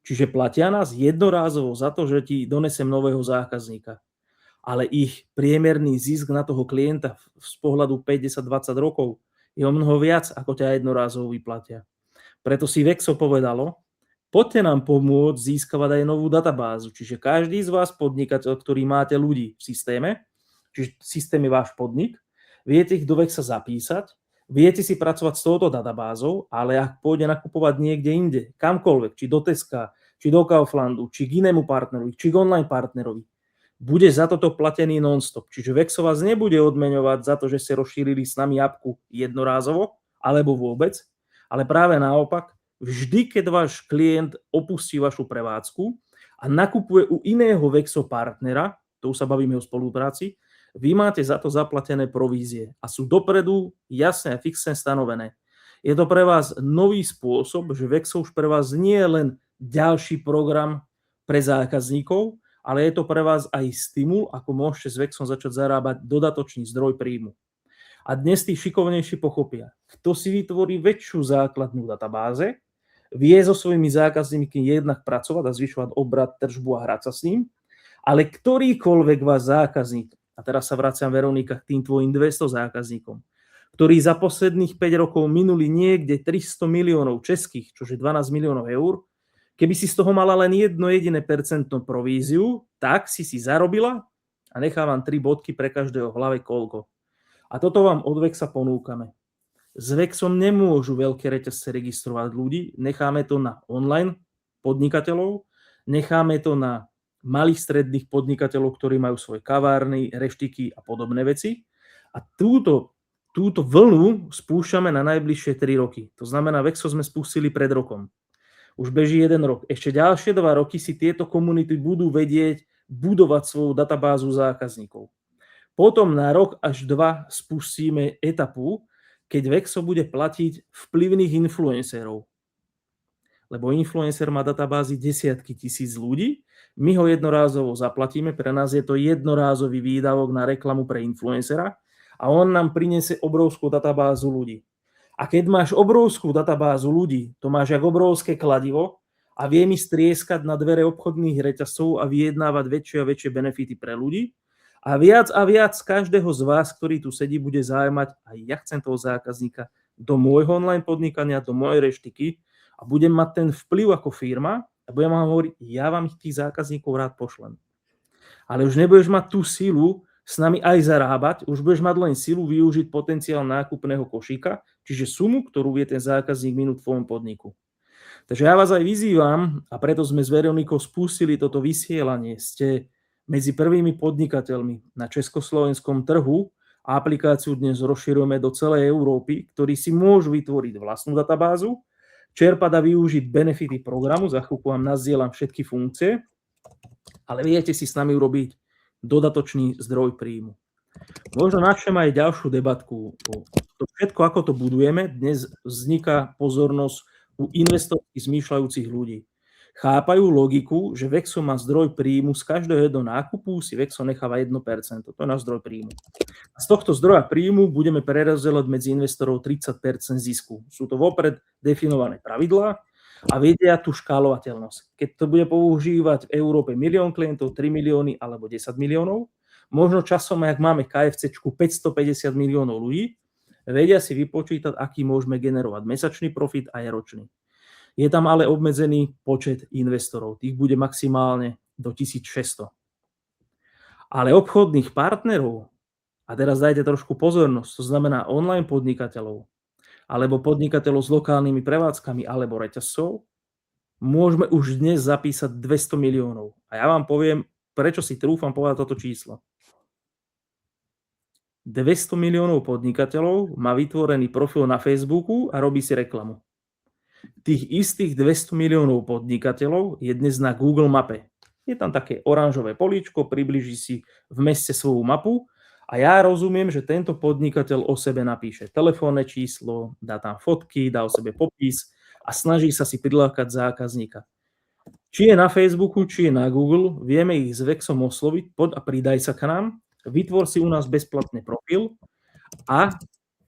Čiže platia nás jednorázovo za to, že ti donesem nového zákazníka. Ale ich priemerný zisk na toho klienta z pohľadu 50, 20 rokov je o mnoho viac, ako ťa jednorázovo vyplatia. Preto si Vexo povedalo, poďte nám pomôcť získavať aj novú databázu. Čiže každý z vás podnikateľ, ktorý máte ľudí v systéme, čiže systém je váš podnik, viete ich do Vexa zapísať, viete si pracovať s touto databázou, ale ak pôjde nakupovať niekde inde, kamkoľvek, či do Teska, či do Kauflandu, či k inému partnerovi, či k online partnerovi, bude za toto platený non-stop. Čiže Vexo vás nebude odmeňovať za to, že ste rozšírili s nami apku jednorázovo, alebo vôbec, ale práve naopak, vždy, keď váš klient opustí vašu prevádzku a nakupuje u iného Vexo partnera, to už sa bavíme o spolupráci, vy máte za to zaplatené provízie a sú dopredu jasne a fixne stanovené. Je to pre vás nový spôsob, že Vexo už pre vás nie je len ďalší program pre zákazníkov, ale je to pre vás aj stimul, ako môžete s Vexom začať zarábať dodatočný zdroj príjmu. A dnes tí šikovnejší pochopia, kto si vytvorí väčšiu základnú databáze, vie so svojimi zákazníkmi jednak pracovať a zvyšovať obrat, tržbu a hrať sa s ním, ale ktorýkoľvek váš zákazník, a teraz sa vraciam, Veronika, k tým tvojim 200 zákazníkom, ktorí za posledných 5 rokov minuli niekde 300 miliónov českých, čo je 12 miliónov eur, keby si z toho mala len 1 jediné percentnú províziu, tak si zarobila a nechávam 3 bodky pre každého v hlave koľko. A toto vám od Vexa ponúkame. S Vexom nemôžu veľké reťazce registrovať ľudí, necháme to na online podnikateľov, necháme to na malých stredných podnikateľov, ktorí majú svoje kavárny, reštiky a podobné veci. A túto vlnu spúšťame na najbližšie 3 roky. To znamená, Vexo sme spustili pred rokom. Už beží 1 rok. Ešte ďalšie 2 roky si tieto komunity budú vedieť budovať svoju databázu zákazníkov. Potom na rok až 2 spustíme etapu, keď Vexo bude platiť vplyvných influencerov. Lebo influencer má databázy desiatky tisíc ľudí, my ho jednorázovo zaplatíme, pre nás je to jednorázový výdavok na reklamu pre influencera a on nám prinesie obrovskú databázu ľudí. A keď máš obrovskú databázu ľudí, to máš jak obrovské kladivo a vie mi strieskať na dvere obchodných reťazcov a vyjednávať väčšie a väčšie benefity pre ľudí, a viac každého z vás, ktorý tu sedí, bude zaujímať, a ja chcem toho zákazníka do môjho online podnikania, do mojej reštiky a budem mať ten vplyv ako firma a budem vám hovoriť, ja vám tých zákazníkov rád pošlem. Ale už nebudeš mať tú silu s nami aj zarábať, už budeš mať len silu využiť potenciál nákupného košíka, čiže sumu, ktorú vie ten zákazník minúť v tvojom podniku. Takže ja vás aj vyzývam, a preto sme s Veronikou spustili toto vysielanie, ste medzi prvými podnikateľmi na československom trhu a aplikáciu dnes rozširujeme do celej Európy, ktorí si môžu vytvoriť vlastnú databázu, čerpať a využiť benefity programu, za chvíľku vám nazdielam všetky funkcie, ale viete si s nami urobiť dodatočný zdroj príjmu. Možno načnem aj ďalšiu debatku. To všetko, ako to budujeme, dnes vzniká pozornosť u investorov zmýšľajúcich ľudí. Chápajú logiku, že Vexo má zdroj príjmu, z každého jedného nákupu si Vexo necháva 1%. To je náš zdroj príjmu. A z tohto zdroja príjmu budeme prerozdeľovať medzi investorov 30% zisku. Sú to vopred definované pravidlá a vedia tú škálovateľnosť. Keď to bude používať v Európe 1 milión klientov, 3 milióny alebo 10 miliónov, možno časom, ak máme KFCčku 550 miliónov ľudí, vedia si vypočítať, aký môžeme generovať mesačný profit a aj ročný. Je tam ale obmedzený počet investorov. Tých bude maximálne do 1600. Ale obchodných partnerov, a teraz dajte trošku pozornosť, to znamená online podnikateľov, alebo podnikateľov s lokálnymi prevádzkami, alebo reťazcov, môžeme už dnes zapísať 200 miliónov. A ja vám poviem, prečo si trúfam povedať toto číslo. 200 miliónov podnikateľov má vytvorený profil na Facebooku a robí si reklamu. Tých istých 200 miliónov podnikateľov je dnes na Google mape. Je tam také oranžové políčko, približí si v meste svoju mapu a ja rozumiem, že tento podnikateľ o sebe napíše telefónne číslo, dá tam fotky, dá o sebe popis a snaží sa si prilákať zákazníka. Či je na Facebooku, či je na Google, vieme ich s Vexom osloviť, poď a pridaj sa k nám, vytvor si u nás bezplatný profil a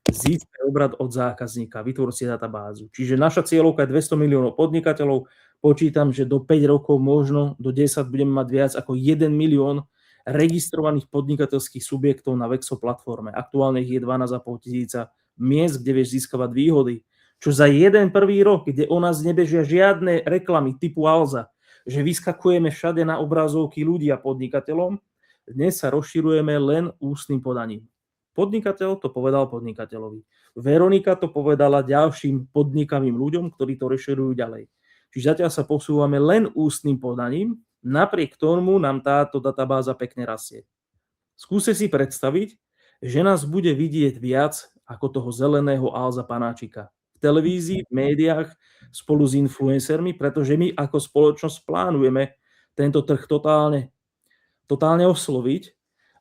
získaj obrad od zákazníka, vytvor si databázu. Čiže naša cieľovka je 200 miliónov podnikateľov, počítam, že do 5 rokov, možno do 10 budeme mať viac ako 1 milión registrovaných podnikateľských subjektov na Vexo platforme. Aktuálne ich je 12,5 tisíca miest, kde vieš získavať výhody. Čo za jeden prvý rok, kde o nás nebežia žiadne reklamy typu Alza, že vyskakujeme všade na obrazovky ľudí a podnikateľom, dnes sa rozširujeme len ústnym podaním. Podnikateľ to povedal podnikateľovi. Veronika to povedala ďalším podnikavým ľuďom, ktorí to rozširujú ďalej. Čiže zatiaľ sa posúvame len ústnym podaním, napriek tomu nám táto databáza pekne rastie. Skúste si predstaviť, že nás bude vidieť viac ako toho zeleného Alza Panáčika v televízii, v médiách, spolu s influencermi, pretože my ako spoločnosť plánujeme tento trh totálne osloviť,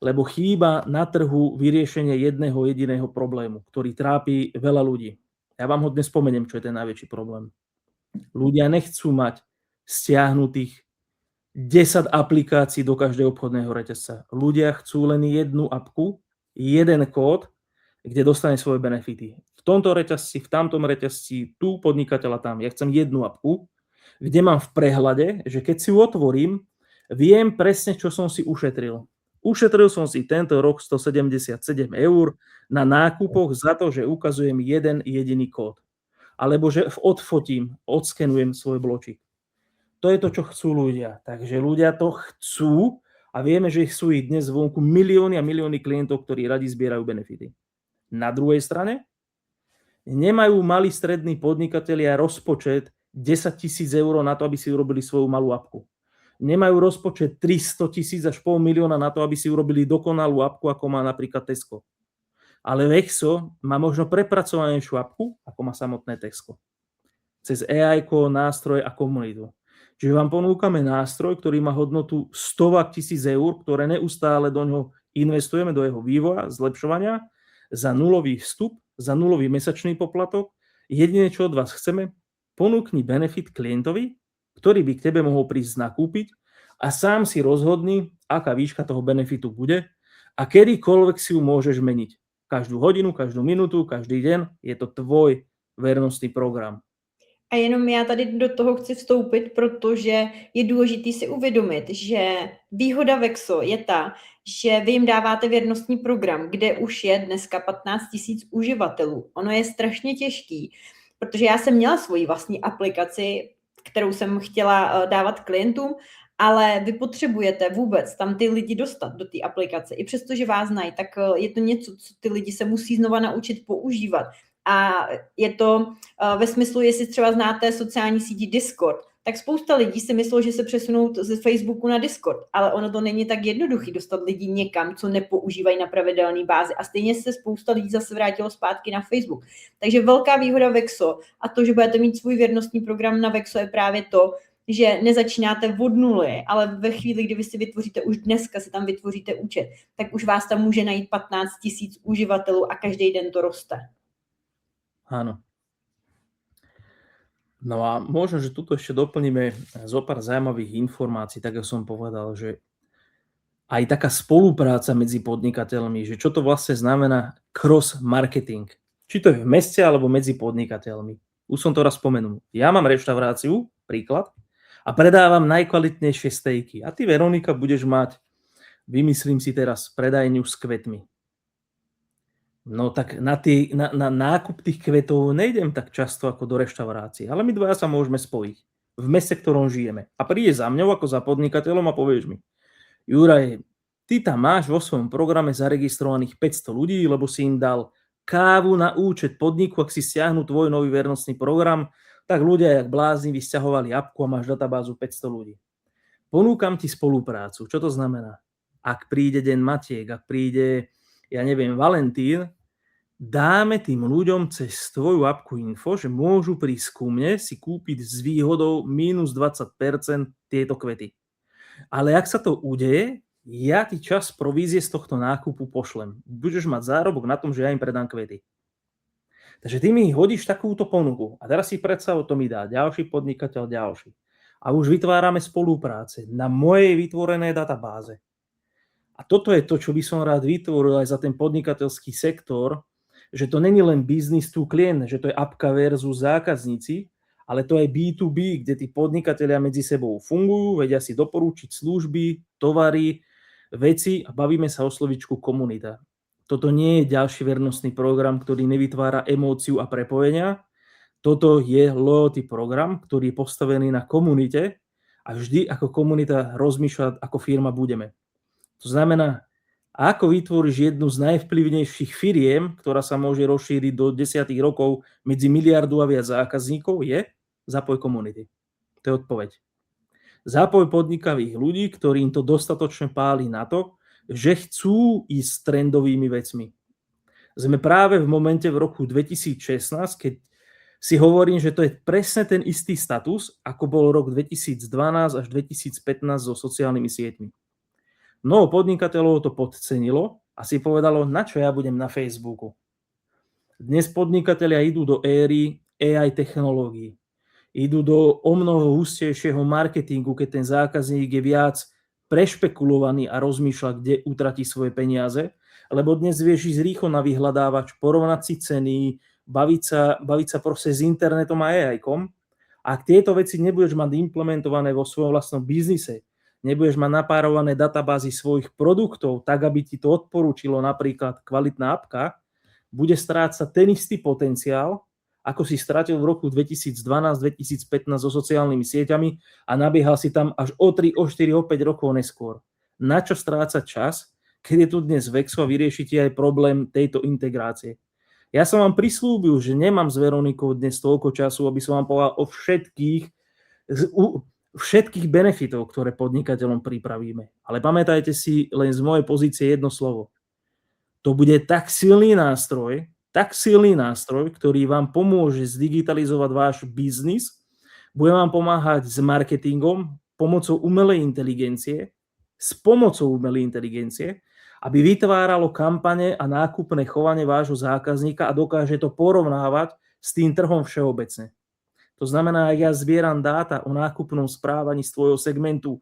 lebo chýba na trhu vyriešenie jedného jediného problému, ktorý trápi veľa ľudí. Ja vám ho dnes spomeniem, čo je ten najväčší problém. Ľudia nechcú mať stiahnutých 10 aplikácií do každého obchodného reťazca. Ľudia chcú len jednu apku, jeden kód, kde dostane svoje benefity. V tomto reťazci, v tamtom reťazci, tu podnikateľa tam. Ja chcem jednu apku, kde mám v prehľade, že keď si ju otvorím, viem presne, čo som si ušetril. Ušetril som si tento rok 177 € na nákupoch za to, že ukazujem jeden jediný kód. Alebo že odfotím, odskenujem svoj bločík. To je to, čo chcú ľudia. Takže ľudia to chcú a vieme, že sú ich dnes vonku milióny a milióny klientov, ktorí radi zbierajú benefity. Na druhej strane nemajú malí strední podnikatelia rozpočet 10 000 € na to, aby si urobili svoju malú apku. Nemajú rozpočet 300 000 až 500 000 na to, aby si urobili dokonalú apku, ako má napríklad Tesco. Ale Vexo má možno prepracovanejšiu apku, ako má samotné Tesco. Cez AI-ko, nástroj a komunitu. Čiže vám ponúkame nástroj, ktorý má hodnotu 100 000 €, ktoré neustále do ňoho investujeme, do jeho vývoja, zlepšovania, za nulový vstup, za nulový mesačný poplatok. Jediné, čo od vás chceme, ponúkni benefit klientovi, ktorý by k tebe mohol prísť nakúpiť a sám si rozhodni, aká výška toho benefitu bude a kedykoľvek si ju môžeš meniť. Každú hodinu, každú minútu, každý deň je to tvoj vernostný program. A jenom já tady do toho chci vstoupit, protože je důležité si uvědomit, že výhoda Vexo je ta, že vy jim dáváte věrnostní program, kde už je dneska 15 000 uživatelů. Ono je strašně těžký, protože já jsem měla svoji vlastní aplikaci, kterou jsem chtěla dávat klientům, ale vy potřebujete vůbec tam ty lidi dostat do té aplikace. I přesto, že vás znají, tak je to něco, co ty lidi se musí znova naučit používat. A je to ve smyslu, jestli třeba znáte sociální síti Discord, tak spousta lidí si myslelo, že se přesunou z Facebooku na Discord, ale ono to není tak jednoduchý dostat lidi někam, co nepoužívají na pravidelné bázi. A stejně se spousta lidí zase vrátilo zpátky na Facebook. Takže velká výhoda Vexo a to, že budete mít svůj věrnostní program na Vexo, je právě to, že nezačínáte od nuly, ale ve chvíli, kdy vy si vytvoříte, už dneska si tam vytvoříte účet, tak už vás tam může najít 15 000 uživatelů a každý den to roste. Áno. No a možno, že tuto ešte doplníme zo pár zaujímavých informácií, tak ako som povedal, že aj taká spolupráca medzi podnikateľmi, že čo to vlastne znamená cross-marketing. Či to je v meste, alebo medzi podnikateľmi. Už som to raz spomenul. Ja mám reštauráciu, príklad, a predávam najkvalitnejšie stejky. A ty, Veronika, budeš mať, vymyslím si teraz, predajňu s kvetmi. No tak na nákup tých kvetov nejdem tak často ako do reštaurácie, ale my dvaja sa môžeme spojiť v meste, v ktorom žijeme. A príde za mňou ako za podnikateľom a povieš mi: Juraj, ty tam máš vo svojom programe zaregistrovaných 500 ľudí, lebo si im dal kávu na účet podniku, ak si stiahnu tvoj nový vernostný program, tak ľudia jak blázni vysťahovali apku a máš databázu 500 ľudí. Ponúkam ti spoluprácu. Čo to znamená? Ak príde deň Matiek, ak príde ja neviem, Valentín, dáme tým ľuďom cez tvoju appku info, že môžu prísť ku mne si kúpiť s výhodou minus 20% tieto kvety. Ale ak sa to udeje, ja ti čas provízie z tohto nákupu pošlem. Budeš mať zárobok na tom, že ja im predám kvety. Takže ty mi hodíš takúto ponuku a teraz si predstav, to mi dá ďalší podnikateľ, ďalší. A už vytvárame spolupráce na mojej vytvorenej databáze. A toto je to, čo by som rád vytvoril aj za ten podnikateľský sektor, že to není len business to client, že to je apka versus zákazníci, ale to je B2B, kde tí podnikatelia medzi sebou fungujú, vedia si doporučiť služby, tovary, veci a bavíme sa o slovičku komunita. Toto nie je ďalší vernostný program, ktorý nevytvára emóciu a prepojenia. Toto je loyalty program, ktorý je postavený na komunite a vždy ako komunita rozmýšľa, ako firma budeme. To znamená, ako vytvoríš jednu z najvplyvnejších firiem, ktorá sa môže rozšíriť do 10 rokov medzi miliardu a viac zákazníkov, je zapoj komunity. To je odpoveď. Zapoj podnikavých ľudí, ktorým to dostatočne páli na to, že chcú ísť s trendovými vecmi. Sme práve v momente v roku 2016, keď si hovorím, že to je presne ten istý status, ako bol rok 2012 až 2015 so sociálnymi sieťmi. Mnoho podnikateľov to podcenilo a si povedalo, na čo ja budem na Facebooku. Dnes podnikatelia idú do éry AI technológií. Idú do omnoho hustejšieho marketingu, keď ten zákazník je viac prešpekulovaný a rozmýšľa, kde utratí svoje peniaze, lebo dnes vieš ísť rýchlo na vyhľadávač, porovnať si ceny, baviť sa proste s internetom a AI-kom. Ak tieto veci nebudeš mať implementované vo svojom vlastnom biznise, nebudeš mať napárované databázy svojich produktov, tak aby ti to odporúčilo napríklad kvalitná appka, bude strácať ten istý potenciál, ako si stratil v roku 2012-2015 so sociálnymi sieťami a nabiehal si tam až o 3, o 4, o 5 rokov neskôr. Na čo strácať čas, keď je tu dnes Vexo a vyriešite aj problém tejto integrácie? Ja som vám prislúbil, že nemám s Veronikou dnes toľko času, aby som vám povedal o všetkých benefitov, ktoré podnikateľom pripravíme. Ale pamätajte si len z mojej pozície jedno slovo. To bude tak silný nástroj, ktorý vám pomôže zdigitalizovať váš biznis, bude vám pomáhať s marketingom, pomocou umelej inteligencie, aby vytváralo kampane a nákupné chovanie vášho zákazníka a dokáže to porovnávať s tým trhom všeobecne. To znamená, ak ja zbieram dáta o nákupnom správaní z tvojho segmentu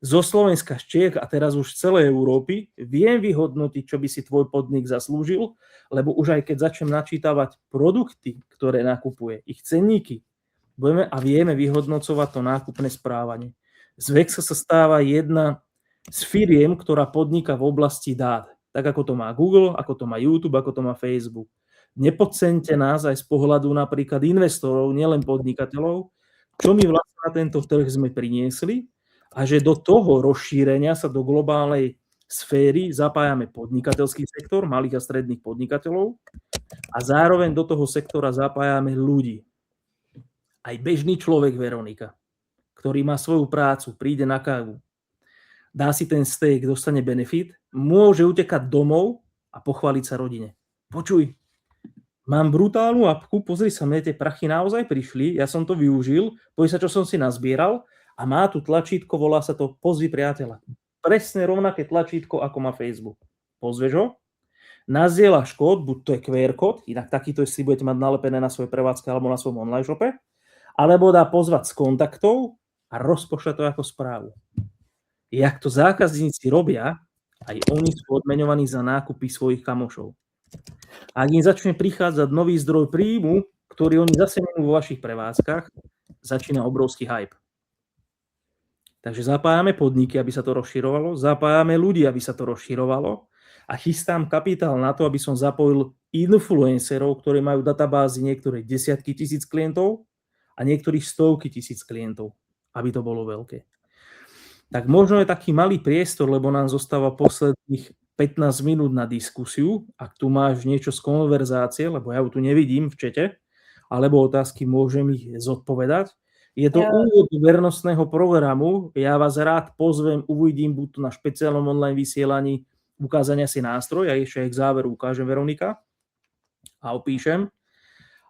zo Slovenska, z Čiech a teraz už z celej Európy, viem vyhodnotiť, čo by si tvoj podnik zaslúžil, lebo už aj keď začnem načítavať produkty, ktoré nakupuje, ich cenníky, vieme vyhodnocovať to nákupné správanie. Z Vexa sa stáva jedna z firiem, ktorá podniká v oblasti dát. Tak ako to má Google, ako to má YouTube, ako to má Facebook. Nepodceňte nás aj z pohľadu napríklad investorov, nielen podnikateľov, čo my vlastne na tento trh sme priniesli a že do toho rozšírenia sa do globálnej sféry zapájame podnikateľský sektor, malých a stredných podnikateľov a zároveň do toho sektora zapájame ľudí. Aj bežný človek, Veronika, ktorý má svoju prácu, príde na kávu, dá si ten steak, dostane benefit, môže utekať domov a pochváliť sa rodine. Počuj, mám brutálnu appku, pozri sa, mne tie prachy naozaj prišli, ja som to využil, pozri sa, čo som si nazbieral a má tu tlačítko, volá sa to Pozvi priateľa. Presne rovnaké tlačítko, ako má Facebook. Pozveš ho, nazdieľaš kód, buď to je QR kód, inak takýto si budete mať nalepené na svojej prevádzke alebo na svojom online shope, alebo dá pozvať s kontaktov a rozpošle to ako správu. Jak to zákazníci robia, aj oni sú odmeňovaní za nákupy svojich kamošov. A ak im začne prichádzať nový zdroj príjmu, ktorý oni zase majú vo vašich prevádzkach, začína obrovský hype. Takže zapájame podniky, aby sa to rozširovalo, zapájame ľudí, aby sa to rozširovalo a chystám kapitál na to, aby som zapojil influencerov, ktorí majú databázy niektorých desiatky tisíc klientov a niektorých stovky tisíc klientov, aby to bolo veľké. Tak možno je taký malý priestor, lebo nám zostáva posledných 15 minút na diskusiu. Ak tu máš niečo z konverzácie, lebo ja ju tu nevidím v čete, alebo otázky, môžem ich zodpovedať. Je to úvod vernostného programu. Ja vás rád pozvem, uvidím buď tu na špeciálnom online vysielaní ukázania si nástroj, a ešte aj k záveru ukážem, Veronika, a opíšem.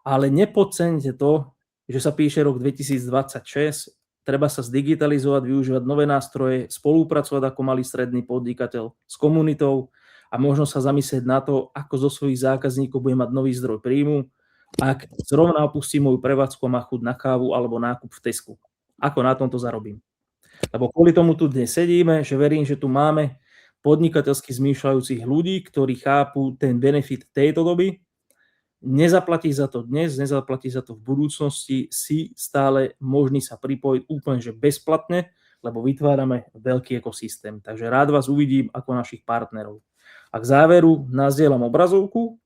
Ale nepodceňte to, že sa píše rok 2026, treba sa zdigitalizovať, využívať nové nástroje, spolupracovať ako malý stredný podnikateľ s komunitou a možno sa zamyslieť na to, ako zo svojich zákazníkov bude mať nový zdroj príjmu, ak zrovna opustím moju prevádzku a má chuť na kávu alebo nákup v Tesku. Ako na tomto zarobím? Lebo kvôli tomu tu dnes sedíme, že verím, že tu máme podnikateľsky zmýšľajúcich ľudí, ktorí chápu ten benefit tejto doby. Nezaplatí za to dnes, nezaplatí za to v budúcnosti, si stále možný sa pripojiť úplne že bezplatne, lebo vytvárame veľký ekosystém. Takže rád vás uvidím ako našich partnerov. A k záveru nazdielam obrazovku,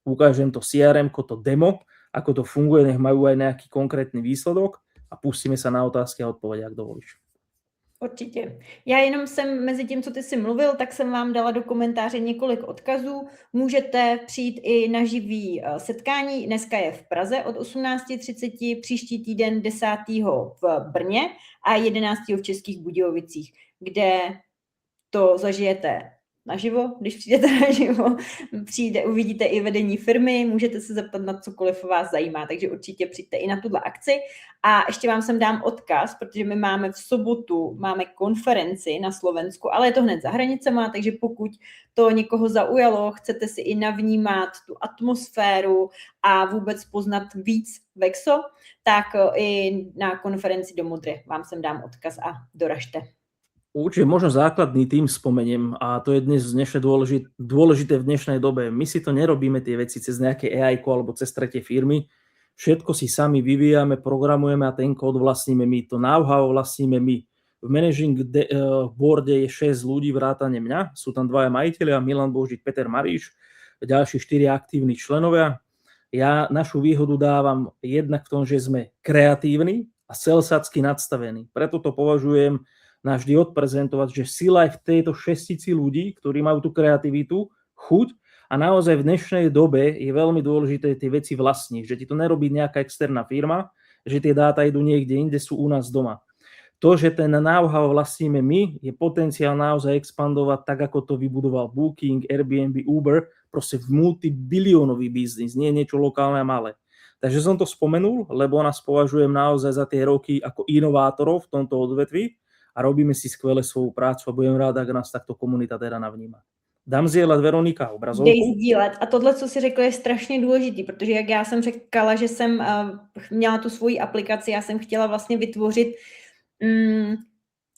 ukážem to CRM, to demo, ako to funguje, nech majú aj nejaký konkrétny výsledok a pustíme sa na otázky a odpovede, ak dovolíš. Určitě. Já jenom jsem mezi tím, co ty jsi mluvil, tak jsem vám dala do komentáře několik odkazů. Můžete přijít i na živý setkání. Dneska je v Praze od 18:30, příští týden 10. v Brně a 11. v Českých Budějovicích, kde to zažijete naživo, když přijdete naživo, uvidíte i vedení firmy, můžete se zeptat na cokoliv vás zajímá, takže určitě přijďte i na tuhle akci. A ještě vám sem dám odkaz, protože my máme v sobotu, máme konferenci na Slovensku, ale je to hned za hranicema, takže pokud to někoho zaujalo, chcete si i navnímat tu atmosféru a vůbec poznat víc Vexo, tak i na konferenci do Modry vám sem dám odkaz a doražte. Určite možno základný tým spomeniem a to je dnes dôležité v dnešnej dobe. My si to nerobíme tie veci cez nejaké AI alebo cez tretie firmy. Všetko si sami vyvíjame, programujeme a ten kód vlastníme my. To know-how vlastníme my. V managing boarde je 6 ľudí vrátane mňa. Sú tam 2 majitelia, Milan Božík, Peter Maríš, ďalší 4 aktívni členovia. Ja našu výhodu dávam jednak v tom, že sme kreatívni a salesacky nadstavení. Preto to považujem vždy odprezentovať, že sila je v tejto šestici ľudí, ktorí majú tú kreativitu, chuť a naozaj v dnešnej dobe je veľmi dôležité tie veci vlastniť, že ti to nerobí nejaká externá firma, že tie dáta idú niekde inde, sú u nás doma. To, že ten know-how vlastníme my, je potenciál naozaj expandovať tak, ako to vybudoval Booking, Airbnb, Uber, proste v multibiliónový biznis, nie niečo lokálne a malé. Takže som to spomenul, lebo nás považujem naozaj za tie roky ako inovátorov v tomto odvetví, a robíme si skvěle svou prácu a budem rád, ak nás takto komunita teda navníma. Dám sdílet, Veronika, obrazovku. Dej sdílet. A tohle, co si řekl, je strašně důležitý, protože jak já jsem řekla, že jsem měla tu svoji aplikaci, já jsem chtěla vlastně vytvořit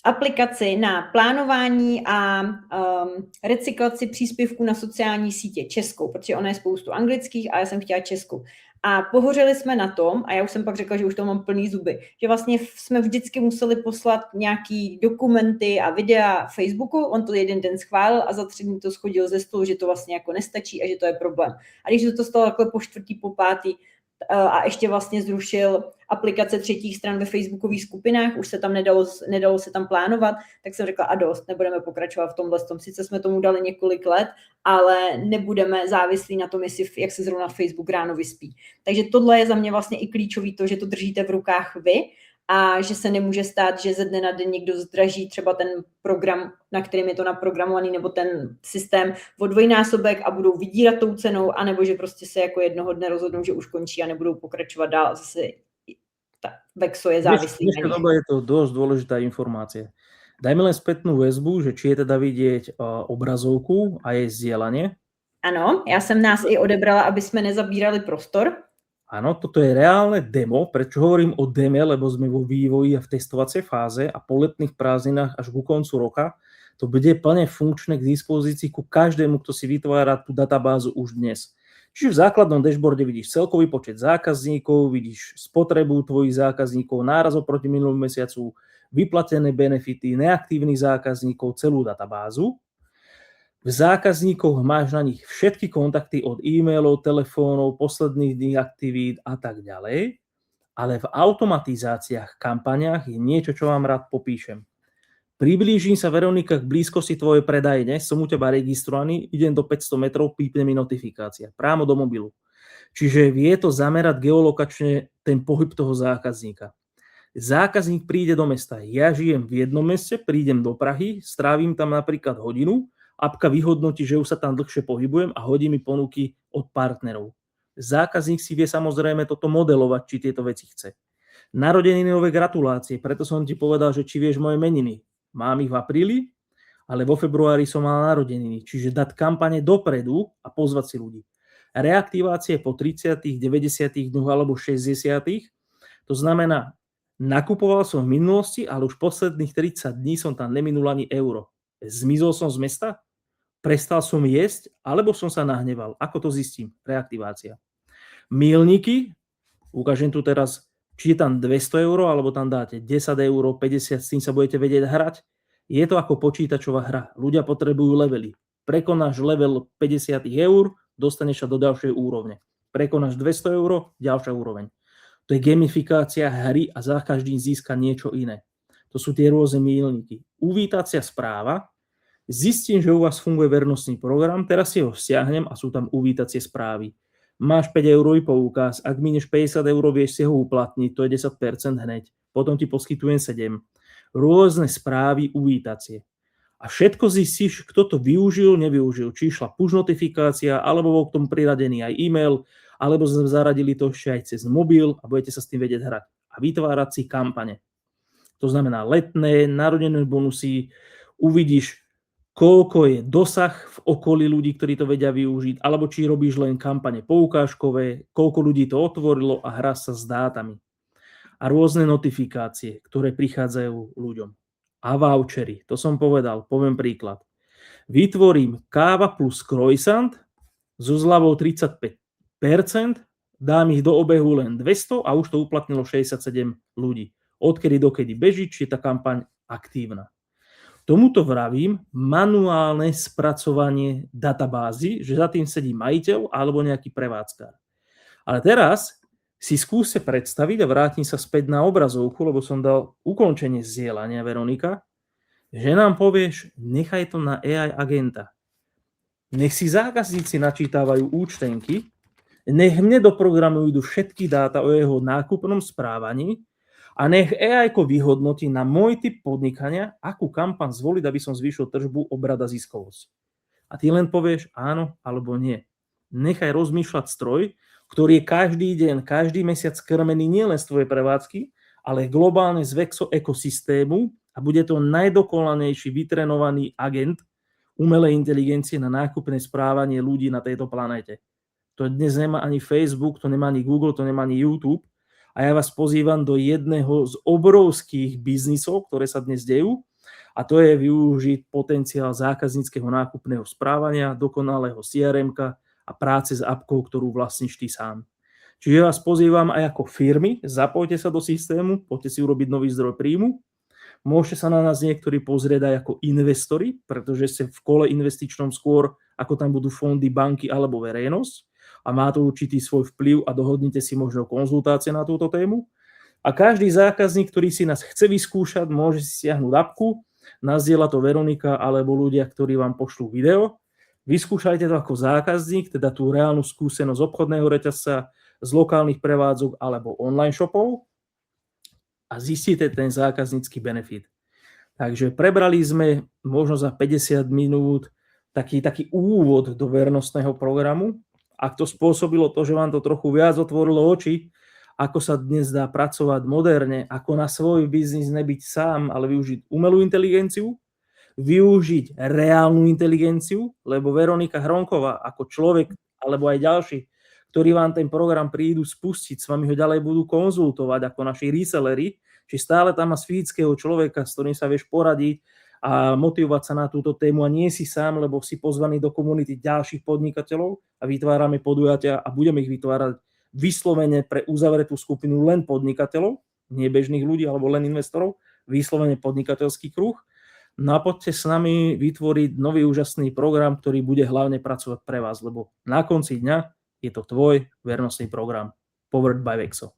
aplikaci na plánování a recyklaci příspěvků na sociální sítě českou, protože ona je spoustu anglických a já jsem chtěla českou. A pohořeli jsme na tom, a já už jsem pak řekla, že už to mám plný zuby, že vlastně jsme vždycky museli poslat nějaký dokumenty a videa Facebooku, on to jeden den schválil a za 3 dny to schodil ze stolu, že to vlastně jako nestačí a že to je problém. A když to stalo takhle po 4., po 5. a ještě vlastně zrušil aplikace třetích stran ve facebookových skupinách, už se tam nedalo se tam plánovat, tak jsem řekla a dost, nebudeme pokračovat v tomhle tom. Sice jsme tomu dali několik let, ale nebudeme závislí na tom, jak se zrovna Facebook ráno vyspí. Takže tohle je za mě vlastně i klíčový to, že to držíte v rukách vy a že se nemůže stát, že ze dne na den někdo zdraží třeba ten program, na kterým je to naprogramovaný, nebo ten systém o 2násobek a budou vydírat tou cenou, anebo že prostě se jako jednoho dne rozhodnou, že už končí a nebudou pokračovat dál. A zase Vexo je závislý. V dnešnej dobe je to dosť dôležitá informácia. Dajme len spätnú väzbu, že či je teda vidieť obrazovku a jej zdieľanie. Ano, já jsem nás i odebrala, aby jsme nezabírali prostor. Áno, toto je reálne demo. Prečo hovorím o deme? Lebo sme vo vývoji a v testovacej fáze a po letných prázdninách až ku koncu roka to bude plne funkčné k dispozícii ku každému, kto si vytvára tú databázu už dnes. Čiže v základnom dashboarde vidíš celkový počet zákazníkov, vidíš spotrebu tvojich zákazníkov, náraz oproti minulom mesiacu, vyplatené benefity, neaktívnych zákazníkov, celú databázu. V zákazníkoch máš na nich všetky kontakty od e-mailov, telefónov, posledných dní aktivít a tak ďalej, ale v automatizáciách, kampaniách je niečo, čo vám rád popíšem. Priblížim sa, Veronika, k blízkosti tvojej predajne, som u teba registrovaný, idem do 500 metrov, pípne mi notifikácia, právo do mobilu. Čiže vie to zamerať geolokačne ten pohyb toho zákazníka. Zákazník príde do mesta, ja žijem v jednom meste, prídem do Prahy, strávim tam napríklad hodinu Apka vyhodnotí, že už sa tam dlhšie pohybujem a hodí mi ponuky od partnerov. Zákazník si vie samozrejme toto modelovať, či tieto veci chce. Narodeninové gratulácie, preto som ti povedal, že či vieš moje meniny. Mám ich v apríli, ale vo februári som mal narodeniny, čiže dať kampane dopredu a pozvať si ľudí. Reaktivácie po 30., 90. dňoch alebo 60. To znamená, nakupoval som v minulosti, ale už posledných 30 dní som tam neminul ani euro. Zmizol som z mesta? Prestal som jesť? Alebo som sa nahneval? Ako to zistím? Reaktivácia. Míľniky, ukážem tu teraz, či je tam 200 euro, alebo tam dáte 10 euro, 50, s tým sa budete vedieť hrať. Je to ako počítačová hra. Ľudia potrebujú levely. Prekonáš level 50 eur, dostaneš sa do ďalšej úrovne. Prekonáš 200 euro, ďalšia úroveň. To je gamifikácia hry a za každým získa niečo iné. To sú tie rôzne míľniky. Uvítacia správa. Zistím, že u vás funguje vernostný program, teraz si ho stiahnem a sú tam uvítacie správy. Máš 5 eurový poukaz, ak mineš 50 eur, vieš si ho uplatniť, to je 10% hneď. Potom ti poskytujem 7. Rôzne správy, uvítacie. A všetko zistíš, kto to využil, nevyužil. Či išla push notifikácia, alebo bol k tomu priradený aj e-mail, alebo sme zaradili to ešte aj cez mobil a budete sa s tým vedieť hrať. A vytvárať si kampane. To znamená letné, narodené bonusy, uvidíš, koľko je dosah v okolí ľudí, ktorí to vedia využiť, alebo či robíš len kampane poukážkové, koľko ľudí to otvorilo a hrá sa s dátami. A rôzne notifikácie, ktoré prichádzajú ľuďom. A vouchery, to som povedal, poviem príklad. Vytvorím káva plus croissant so zľavou 35%, dám ich do obehu len 200 a už to uplatnilo 67 ľudí. Odkedy dokedy beží, či je tá kampaň aktívna. Tomuto vravím manuálne spracovanie databázy, že za tým sedí majiteľ alebo nejaký prevádzkar. Ale teraz si skúste predstaviť a vrátim sa späť na obrazovku, lebo som dal ukončenie zdieľania, Veronika, že nám povieš, nechaj to na AI agenta. Nech si zákazníci načítavajú účtenky, nech mne do programu idú všetky dáta o jeho nákupnom správaní a nech AI-ko vyhodnotí na môj typ podnikania, akú kampaň zvoliť, aby som zvýšil tržbu, obrad a ziskovosť. A ty len povieš áno alebo nie. Nechaj rozmýšľať stroj, ktorý je každý deň, každý mesiac krmený nielen z tvojej prevádzky, ale globálne z Vexo ekosystému a bude to najdokonalenejší vytrenovaný agent umelej inteligencie na nákupné správanie ľudí na tejto planéte. To dnes nemá ani Facebook, to nemá ani Google, to nemá ani YouTube. A ja vás pozývam do jedného z obrovských biznisov, ktoré sa dnes dejú, a to je využiť potenciál zákazníckeho nákupného správania, dokonalého CRM-ka a práce s appkou, ktorú vlastníš ty sám. Čiže vás pozývam aj ako firmy, zapojte sa do systému, poďte si urobiť nový zdroj príjmu. Môžete sa na nás niektorí pozrieť aj ako investori, pretože ste v kole investičnom skôr, ako tam budú fondy, banky alebo verejnosť. A má to určitý svoj vplyv a dohodnite si možno konzultácie na túto tému. A každý zákazník, ktorý si nás chce vyskúšať, môže si stiahnuť appku, nazdieľa to Veronika alebo ľudia, ktorí vám pošlú video. Vyskúšajte to ako zákazník, teda tú reálnu skúsenosť obchodného reťazca, z lokálnych prevádzok alebo online shopov a zistíte ten zákaznícky benefit. Takže prebrali sme možno za 50 minút taký úvod do vernostného programu. Ak to spôsobilo to, že vám to trochu viac otvorilo oči, ako sa dnes dá pracovať moderne, ako na svoj biznis nebyť sám, ale využiť umelú inteligenciu, využiť reálnu inteligenciu, lebo Veronika Hronková ako človek, alebo aj ďalší, ktorí vám ten program prídu spustiť, s vami ho ďalej budú konzultovať ako naši reselleri, či stále tam má fyzického človeka, s ktorým sa vieš poradiť a motivovať sa na túto tému a nie si sám, lebo si pozvaný do komunity ďalších podnikateľov a vytvárame podujatia a budeme ich vytvárať vyslovene pre uzavretú skupinu len podnikateľov, nie bežných ľudí alebo len investorov, vyslovene podnikateľský kruh. No a poďte s nami vytvoriť nový úžasný program, ktorý bude hlavne pracovať pre vás, lebo na konci dňa je to tvoj vernostný program Powered by Vexo.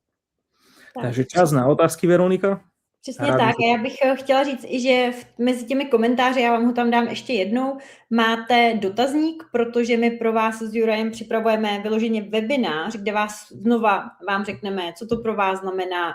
Takže čas na otázky, Veronika. Přesně tak. A já bych chtěla říct i, že mezi těmi komentáři, já vám ho tam dám ještě jednou, máte dotazník, protože my pro vás s Jurajem připravujeme vyloženě webinář, kde vám řekneme, co to pro vás znamená,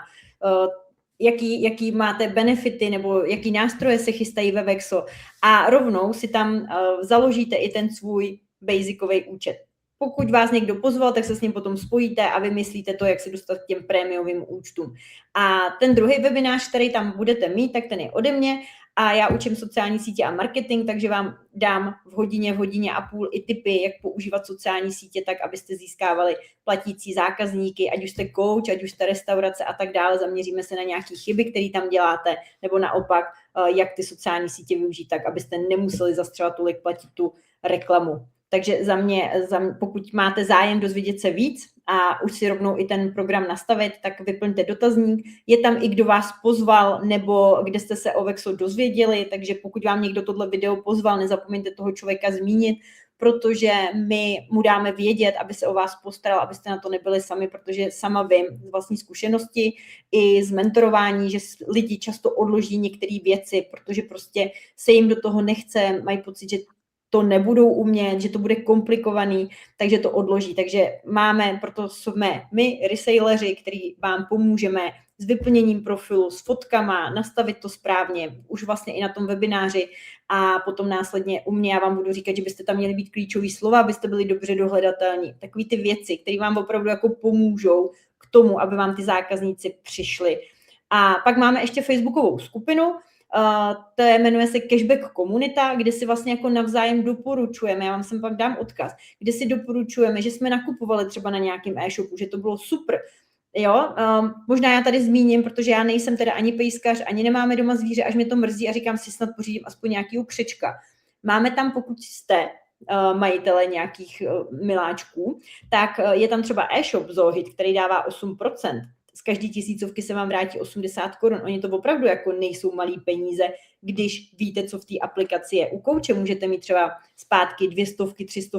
jaký máte benefity nebo jaký nástroje se chystají ve Vexo a rovnou si tam založíte i ten svůj basicový účet. Pokud vás někdo pozval, tak se s ním potom spojíte a vymyslíte to, jak se dostat k těm prémiovým účtům. A ten druhý webinář, který tam budete mít, tak ten je ode mě a já učím sociální sítě a marketing, takže vám dám v hodině a půl i tipy, jak používat sociální sítě tak, abyste získávali platící zákazníky, ať už jste coach, ať už jste restaurace a tak dále. Zaměříme se na nějaké chyby, které tam děláte, nebo naopak, jak ty sociální sítě využít tak, abyste nemuseli zastřelat tolik platit tu reklamu. Takže za mě, pokud máte zájem dozvědět se víc a už si rovnou i ten program nastavit, tak vyplňte dotazník. Je tam i kdo vás pozval, nebo kde jste se o Vexo dozvěděli, takže pokud vám někdo tohle video pozval, nezapomeňte toho člověka zmínit, protože my mu dáme vědět, aby se o vás postaral, abyste na to nebyli sami, protože sama vím z vlastní zkušenosti i z mentorování, že lidi často odloží některé věci, protože prostě se jim do toho nechce, mají pocit, že to nebudou umět, že to bude komplikovaný, takže to odloží. Takže proto jsme my, reselleři, který vám pomůžeme s vyplněním profilu, s fotkama, nastavit to správně, už vlastně i na tom webináři a potom následně u mě já vám budu říkat, že byste tam měli být klíčový slova, abyste byli dobře dohledatelní. Takový ty věci, které vám opravdu jako pomůžou k tomu, aby vám ty zákazníci přišli. A pak máme ještě facebookovou skupinu, to jmenuje se Cashback komunita, kde si vlastně jako navzájem doporučujeme, já vám sem pak dám odkaz, kde si doporučujeme, že jsme nakupovali třeba na nějakém e-shopu, že to bylo super. Jo, možná já tady zmíním, protože já nejsem teda ani pejskař, ani nemáme doma zvíře, až mě to mrzí a říkám si snad pořídím aspoň nějakýho křečka. Máme tam, pokud jste majitele nějakých miláčků, tak je tam třeba e-shop Zohit, který dává 8%. Z každé tisícovky se vám vrátí 80 korun. Oni to opravdu jako nejsou malý peníze, když víte, co v té aplikaci je. U kouče můžete mít třeba zpátky 200, 300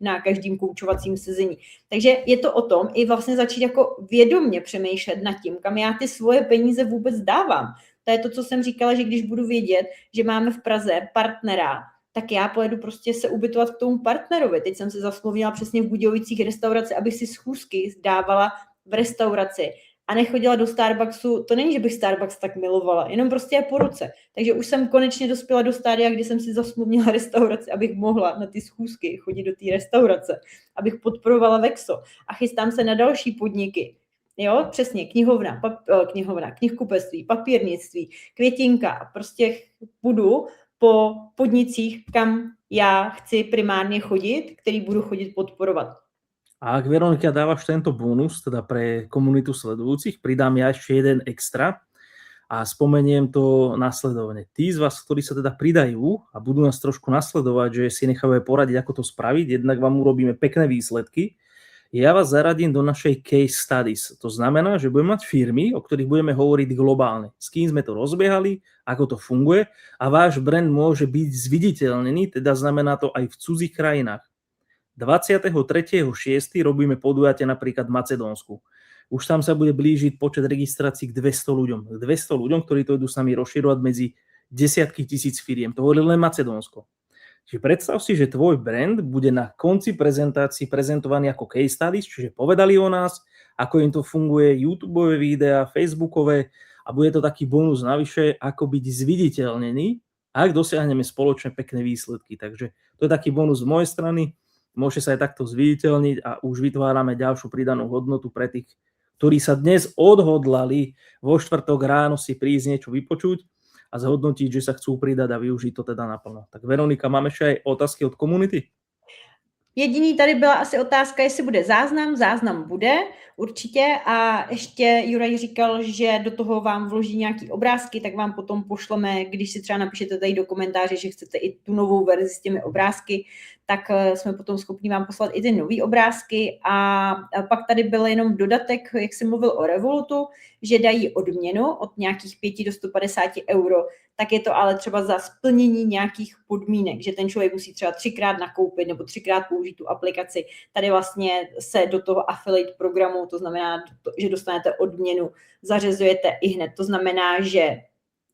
na každém koučovacím sezení. Takže je to o tom i vlastně začít jako vědomě přemýšlet nad tím, kam já ty svoje peníze vůbec dávám. To je to, co jsem říkala, že když budu vědět, že máme v Praze partnera, tak já pojedu prostě se ubytovat k tomu partnerovi. Teď jsem se zasmluvnila přesně v Budějovicích restauraci, abych si schůzky dávala v restauraci a nechodila do Starbucksu. To není, že bych Starbucks tak milovala, jenom prostě je po ruce. Takže už jsem konečně dospěla do stádia, kdy jsem si zasmluvnila restauraci, abych mohla na ty schůzky chodit do té restaurace, abych podporovala Vexo a chystám se na další podniky. Jo, přesně, knihovna, knihkupectví, papírnictví, květinka a prostě budu po podnicích, kam já chci primárně chodit, který budu chodit podporovat. A ak, Veronika, dávaš tento bonus, teda pre komunitu sledujúcich, pridám ja ešte jeden extra a spomeniem to nasledovne. Tí z vás, ktorí sa teda pridajú a budú nás trošku nasledovať, že si nechávajú poradiť, ako to spraviť, jednak vám urobíme pekné výsledky, ja vás zaradím do našej case studies. To znamená, že budeme mať firmy, o ktorých budeme hovoriť globálne. S kým sme to rozbiehali, ako to funguje a váš brand môže byť zviditeľnený, teda znamená to aj v cudzích krajinách. 23.6. robíme podujatie napríklad v Macedónsku. Už tam sa bude blížiť počet registrácií k 200 ľuďom. K 200 ľuďom, ktorí to idú s nami rozširovať medzi desiatky tisíc firiem. To hovorí len Macedónsko. Čiže predstav si, že tvoj brand bude na konci prezentácii prezentovaný ako case studies, čiže povedali o nás, ako im to funguje, YouTubeové videá, Facebookové a bude to taký bonus navyše, ako byť zviditeľnený, ak dosiahneme spoločne pekné výsledky. Takže to je taký bonus z mojej strany. Môžete sa aj takto zviditeľniť a už vytvárame ďalšiu pridanú hodnotu pre tých, ktorí sa dnes odhodlali vo štvrtok ráno si prísť niečo vypočuť a zhodnotiť, že sa chcú pridať a využiť to teda naplno. Tak Veronika, máme ešte aj otázky od komunity? Jediný tady byla asi otázka, jestli bude záznam. Záznam bude určitě a ještě Juraj říkal, že do toho vám vloží nějaký obrázky, tak vám potom pošleme, když si třeba napíšete tady do komentáře, že chcete i tu novou verzi s těmi obrázky, tak jsme potom schopni vám poslat i ty nový obrázky a pak tady byl jenom dodatek, jak jsem mluvil o Revolutu, že dají odměnu od nějakých 5 do 150 euro, tak je to ale třeba za splnění nějakých podmínek, že ten člověk musí třeba 3krát nakoupit nebo 3krát použít tu aplikaci. Tady vlastně se do toho affiliate programu, to znamená, že dostanete odměnu, zařazujete i hned. To znamená, že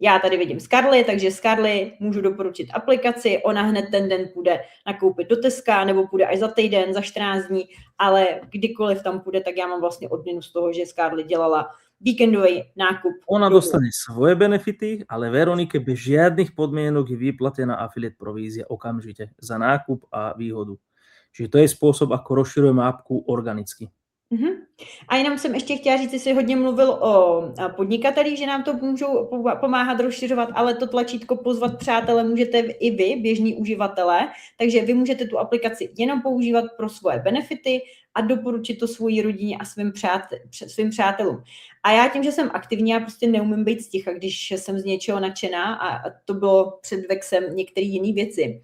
já tady vidím Scarly, takže Scarly můžu doporučit aplikaci, ona hned ten den půjde nakoupit do Teska, nebo půjde až za týden, za 14 dní, ale kdykoliv tam půjde, tak já mám vlastně odměnu z toho, že Scarly dělala víkendový nákup. Ona dostane svoje benefity, ale Veronike bez žiadnych podmienok je vyplatená affiliate provízia okamžite za nákup a výhodu. Čiže to je spôsob, ako rozširujeme apku organicky. A jenom jsem ještě chtěla říct, jsi hodně mluvil o podnikatelích, že nám to můžou pomáhat rozšiřovat, ale to tlačítko pozvat přátele můžete i vy, běžní uživatelé, takže vy můžete tu aplikaci jenom používat pro svoje benefity a doporučit to svojí rodině a svým přátelům. A já tím, že jsem aktivní, já prostě neumím být sticha, když jsem z něčeho nadšená a to bylo před Vexem některé jiné věci.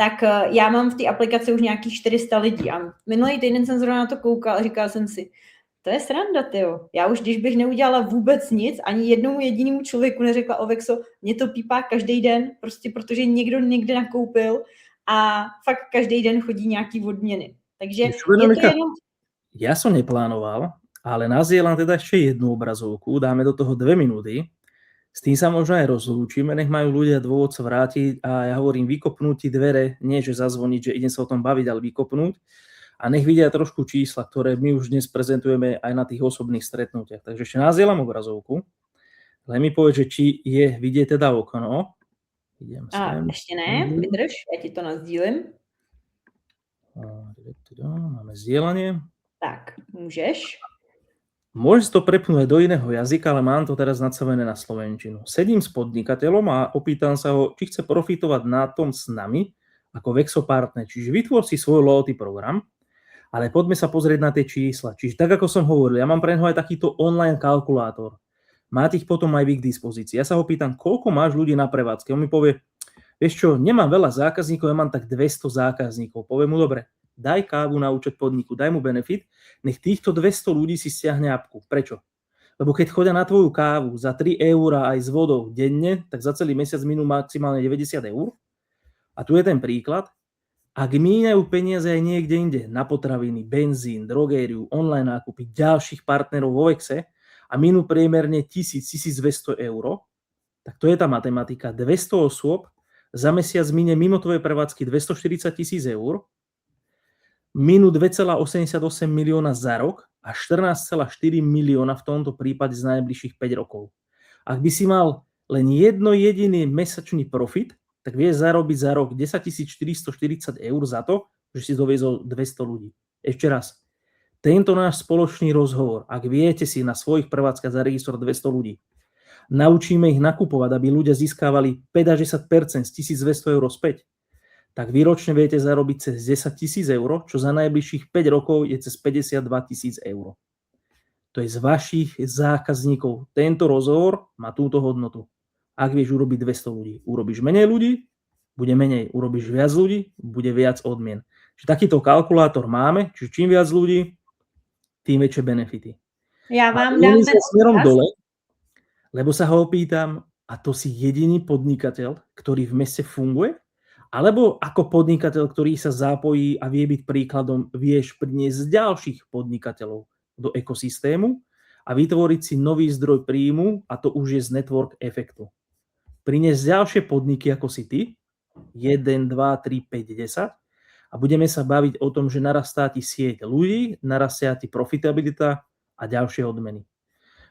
Tak já mám v té aplikaci už nějakých 400 lidí a minulý týden jsem zrovna na to koukala a říkala jsem si, to je sranda, tyjo. Já už, když bych neudělala vůbec nic, ani jednomu jedinému člověku neřekla o Vexo, mě to pípá každý den, prostě protože někdo někde nakoupil a fakt každý den chodí nějaký odměny. Takže je to jenom... Ja som neplánoval, ale nazdielam teda ešte jednu obrazovku, dáme do toho 2 minúty. S tým sa možno aj rozlúčime, nech majú ľudia dôvod sa vrátiť a ja hovorím vykopnúť ti dvere, nie že zazvoniť, že idem sa o tom baviť, ale vykopnúť a nech vidia trošku čísla, ktoré my už dnes prezentujeme aj na tých osobných stretnutiach. Takže ešte nazdielam obrazovku, len mi povedz, že či je vidieť teda okno. Idem sem. Ešte ne, vydrž, ja ti to nazdílim. Máme zdieľanie. Tak, môžeš. Môžeš to prepnúť do iného jazyka, ale mám to teraz nastavené na slovenčinu. Sedím s podnikateľom a opýtam sa ho, či chce profitovať na tom s nami ako Vexo partner. Čiže vytvor si svoj loyalty program, ale poďme sa pozrieť na tie čísla. Čiže tak, ako som hovoril, ja mám pre neho aj takýto online kalkulátor. Máte ich potom aj vy k dispozícii. Ja sa ho pýtam, koľko máš ľudí na prevádzke. On mi povie, vieš čo, nemám veľa zákazníkov, ja mám tak 200 zákazníkov. Poviem mu, dobre, daj kávu na účet podniku, daj mu benefit, nech týchto 200 ľudí si stiahne apku. Prečo? Lebo keď chodia na tvoju kávu za 3 € aj s vodou denne, tak za celý mesiac minú maximálne 90 €. A tu je ten príklad. Ak míňajú peniaze aj niekde inde, na potraviny, benzín, drogériu, online nákupy, ďalších partnerov vo Vexe a minú priemerne 1000–1200 €, tak to je tá matematika. 200 osôb za mesiac míne mimo tvojej prevádzky 240 000 €, minú 2,88 milióna za rok a 14,4 milióna v tomto prípade z najbližších 5 rokov. Ak by si mal len jedno jediný mesačný profit, tak vieš zarobiť za rok 10 440 € za to, že si doviezol 200 ľudí. Ešte raz, tento náš spoločný rozhovor, ak viete si na svojich prevádzkach zaregistrovať 200 ľudí, naučíme ich nakupovať, aby ľudia získavali 5–10% z 1200 € späť, tak vy ročne viete zarobiť cez 10 000 €, čo za najbližších 5 rokov je cez 52 000 €. To je z vašich zákazníkov. Tento rozhovor má túto hodnotu. Ak vieš urobiť 200 ľudí, urobíš menej ľudí, bude menej. Urobíš viac ľudí, bude viac odmien. Čiže takýto kalkulátor máme, čiže čím viac ľudí, tým väčšie benefity. Ja vám dám smerom dole, lebo sa ho opýtam, a to si jediný podnikateľ, ktorý v meste funguje? Alebo ako podnikateľ, ktorý sa zapojí a vie byť príkladom, vieš priniesť ďalších podnikateľov do ekosystému a vytvoriť si nový zdroj príjmu, a to už je z network efektu. Priniesť ďalšie podniky ako si ty, 1, 2, 3, 5, 10 a budeme sa baviť o tom, že narastá ti sieť ľudí, narastá ti profitabilita a ďalšie odmeny.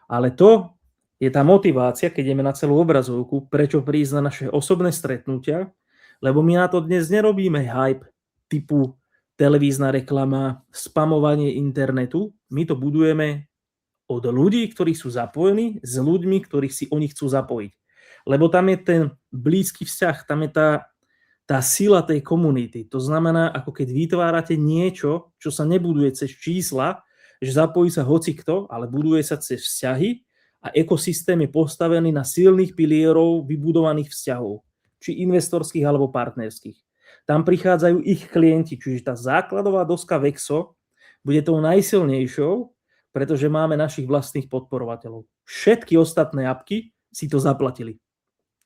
Ale to je tá motivácia, keď ideme na celú obrazovku, prečo prísť na naše osobné stretnutia, lebo my na to dnes nerobíme hype typu televízna reklama, spamovanie internetu. My to budujeme od ľudí, ktorí sú zapojení, s ľuďmi, ktorých si oni chcú zapojiť. Lebo tam je ten blízky vzťah, tam je tá sila tej komunity. To znamená, ako keď vytvárate niečo, čo sa nebuduje cez čísla, že zapojí sa hocikto, ale buduje sa cez vzťahy a ekosystém je postavený na silných pilierov vybudovaných vzťahov, či investorských alebo partnerských. Tam prichádzajú ich klienti, čiže tá základová doska Vexo bude tou najsilnejšou, pretože máme našich vlastných podporovateľov. Všetky ostatné apky si to zaplatili.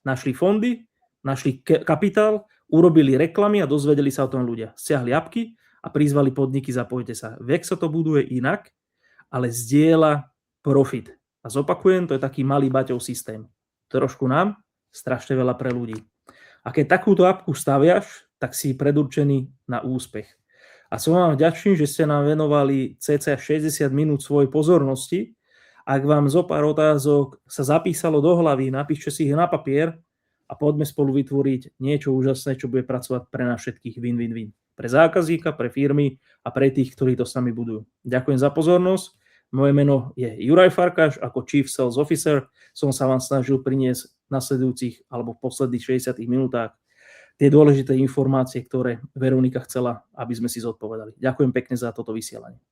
Našli fondy, našli kapitál, urobili reklamy a dozvedeli sa o tom ľudia. Stiahli apky a prizvali podniky, zapojte sa. Vexo to buduje inak, ale zdieľa profit. A zopakujem, to je taký malý Baťov systém. Trošku nám, strašne veľa pre ľudí. A keď takúto apku staviaš, tak si predurčený na úspech. A som vám vďačný, že ste nám venovali cca 60 minút svojej pozornosti a Ak vám zo pár otázok sa zapísalo do hlavy, napíšte si ich na papier a poďme spolu vytvoriť niečo úžasné, čo bude pracovať pre nás všetkých win-win-win. Pre zákazníka, pre firmy a pre tých, ktorí to sami budujú. Ďakujem za pozornosť. Moje meno je Juraj Farkáš, ako Chief Sales Officer som sa vám snažil priniesť v nasledujúcich alebo v posledných 60 minútach tie dôležité informácie, ktoré Veronika chcela, aby sme si zodpovedali. Ďakujem pekne za toto vysielanie.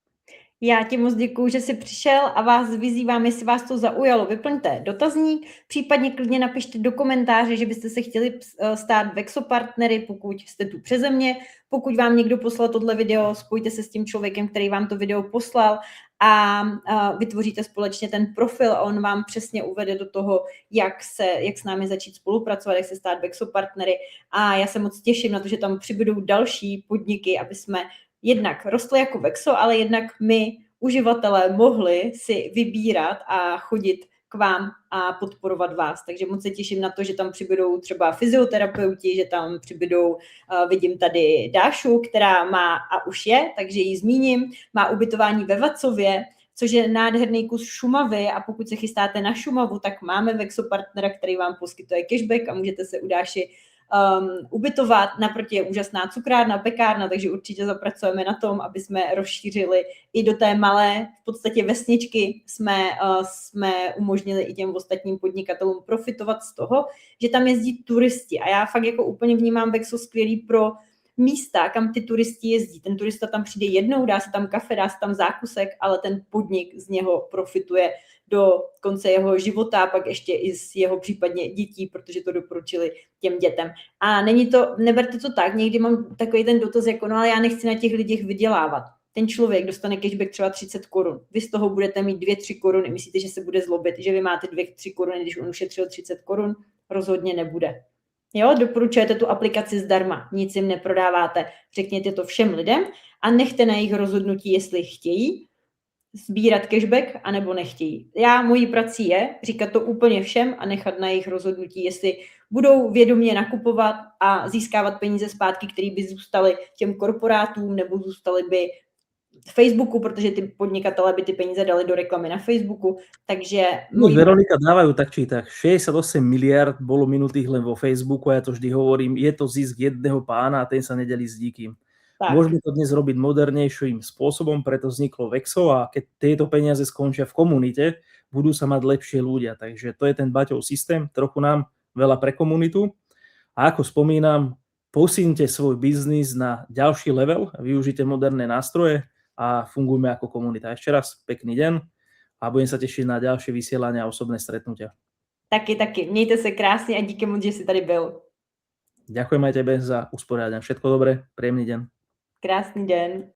Já ti moc děkuju, že jsi přišel a vás vyzývám, jestli vás to zaujalo, vyplňte dotazník, případně klidně napište do komentáře, že byste se chtěli stát Vexo partnery, pokud jste tu přeze mě. Pokud vám někdo poslal tohle video, spojte se s tím člověkem, který vám to video poslal a vytvoříte společně ten profil a on vám přesně uvede do toho, jak s námi začít spolupracovat, jak se stát Vexo partnery. A já se moc těším na to, že tam přibudou další podniky, aby jsme jednak rostly jako Vexo, ale jednak my, uživatelé, mohli si vybírat a chodit k vám a podporovat vás. Takže moc se těším na to, že tam přibydou třeba fyzioterapeuti, že tam přibydou, vidím tady Dášu, která má a už je, takže ji zmíním, má ubytování ve Vacově, což je nádherný kus Šumavy a pokud se chystáte na Šumavu, tak máme Vexo partnera, který vám poskytuje cashback a můžete se u Dáši ubytovat. Naproti je úžasná cukrárna, pekárna, takže určitě zapracujeme na tom, aby jsme rozšířili i do té malé, v podstatě vesničky jsme umožnili i těm ostatním podnikatelům profitovat z toho, že tam jezdí turisti a já fakt jako úplně vnímám Vexo skvělý pro místa, kam ty turisti jezdí. Ten turista tam přijde jednou, dá se tam kafe, dá se tam zákusek, ale ten podnik z něho profituje do konce jeho života a pak ještě i z jeho případně dětí, protože to doporučili těm dětem. A neberte to tak, někdy mám takový ten dotaz, jako no ale já nechci na těch lidech vydělávat. Ten člověk dostane cashback třeba 30 korun. Vy z toho budete mít 2-3 koruny. Myslíte, že se bude zlobit, že vy máte 2-3 koruny, když on ušetřil 30 korun? Rozhodně nebude. Jo, doporučujete tu aplikaci zdarma, nic jim neprodáváte, řekněte to všem lidem a nechte na jejich rozhodnutí, jestli chtějí sbírat cashback, anebo nechtějí. Mojí prací je říkat to úplně všem a nechat na jejich rozhodnutí, jestli budou vědomě nakupovat a získávat peníze zpátky, které by zůstaly těm korporátům nebo zůstaly by Facebooku, protože ty podnikatelé by ty peníze dali do reklamy na Facebooku, takže... Veronika, dávajú tak či tak. 68 miliard bolo minutých len vo Facebooku a ja to vždy hovorím, je to zisk jedného pána a ten sa nedelí s nikým. Tak. Môžeme to dnes robiť modernejším spôsobom, preto vzniklo Vexo a keď tieto peniaze skončia v komunite, budú sa mať lepšie ľudia. Takže to je ten Baťov systém, trochu nám veľa pre komunitu. A ako spomínam, posínte svoj biznis na ďalší level, využite moderné nástroje a fungujme ako komunita. Ešte raz pekný deň a budem sa tešiť na ďalšie vysielania a osobné stretnutia. Taky. Mějte se krásně a díky moc, že jsi tady byl. Ďakujem aj tebe za usporiadanie. Všetko dobré, príjemný deň. Krásný den.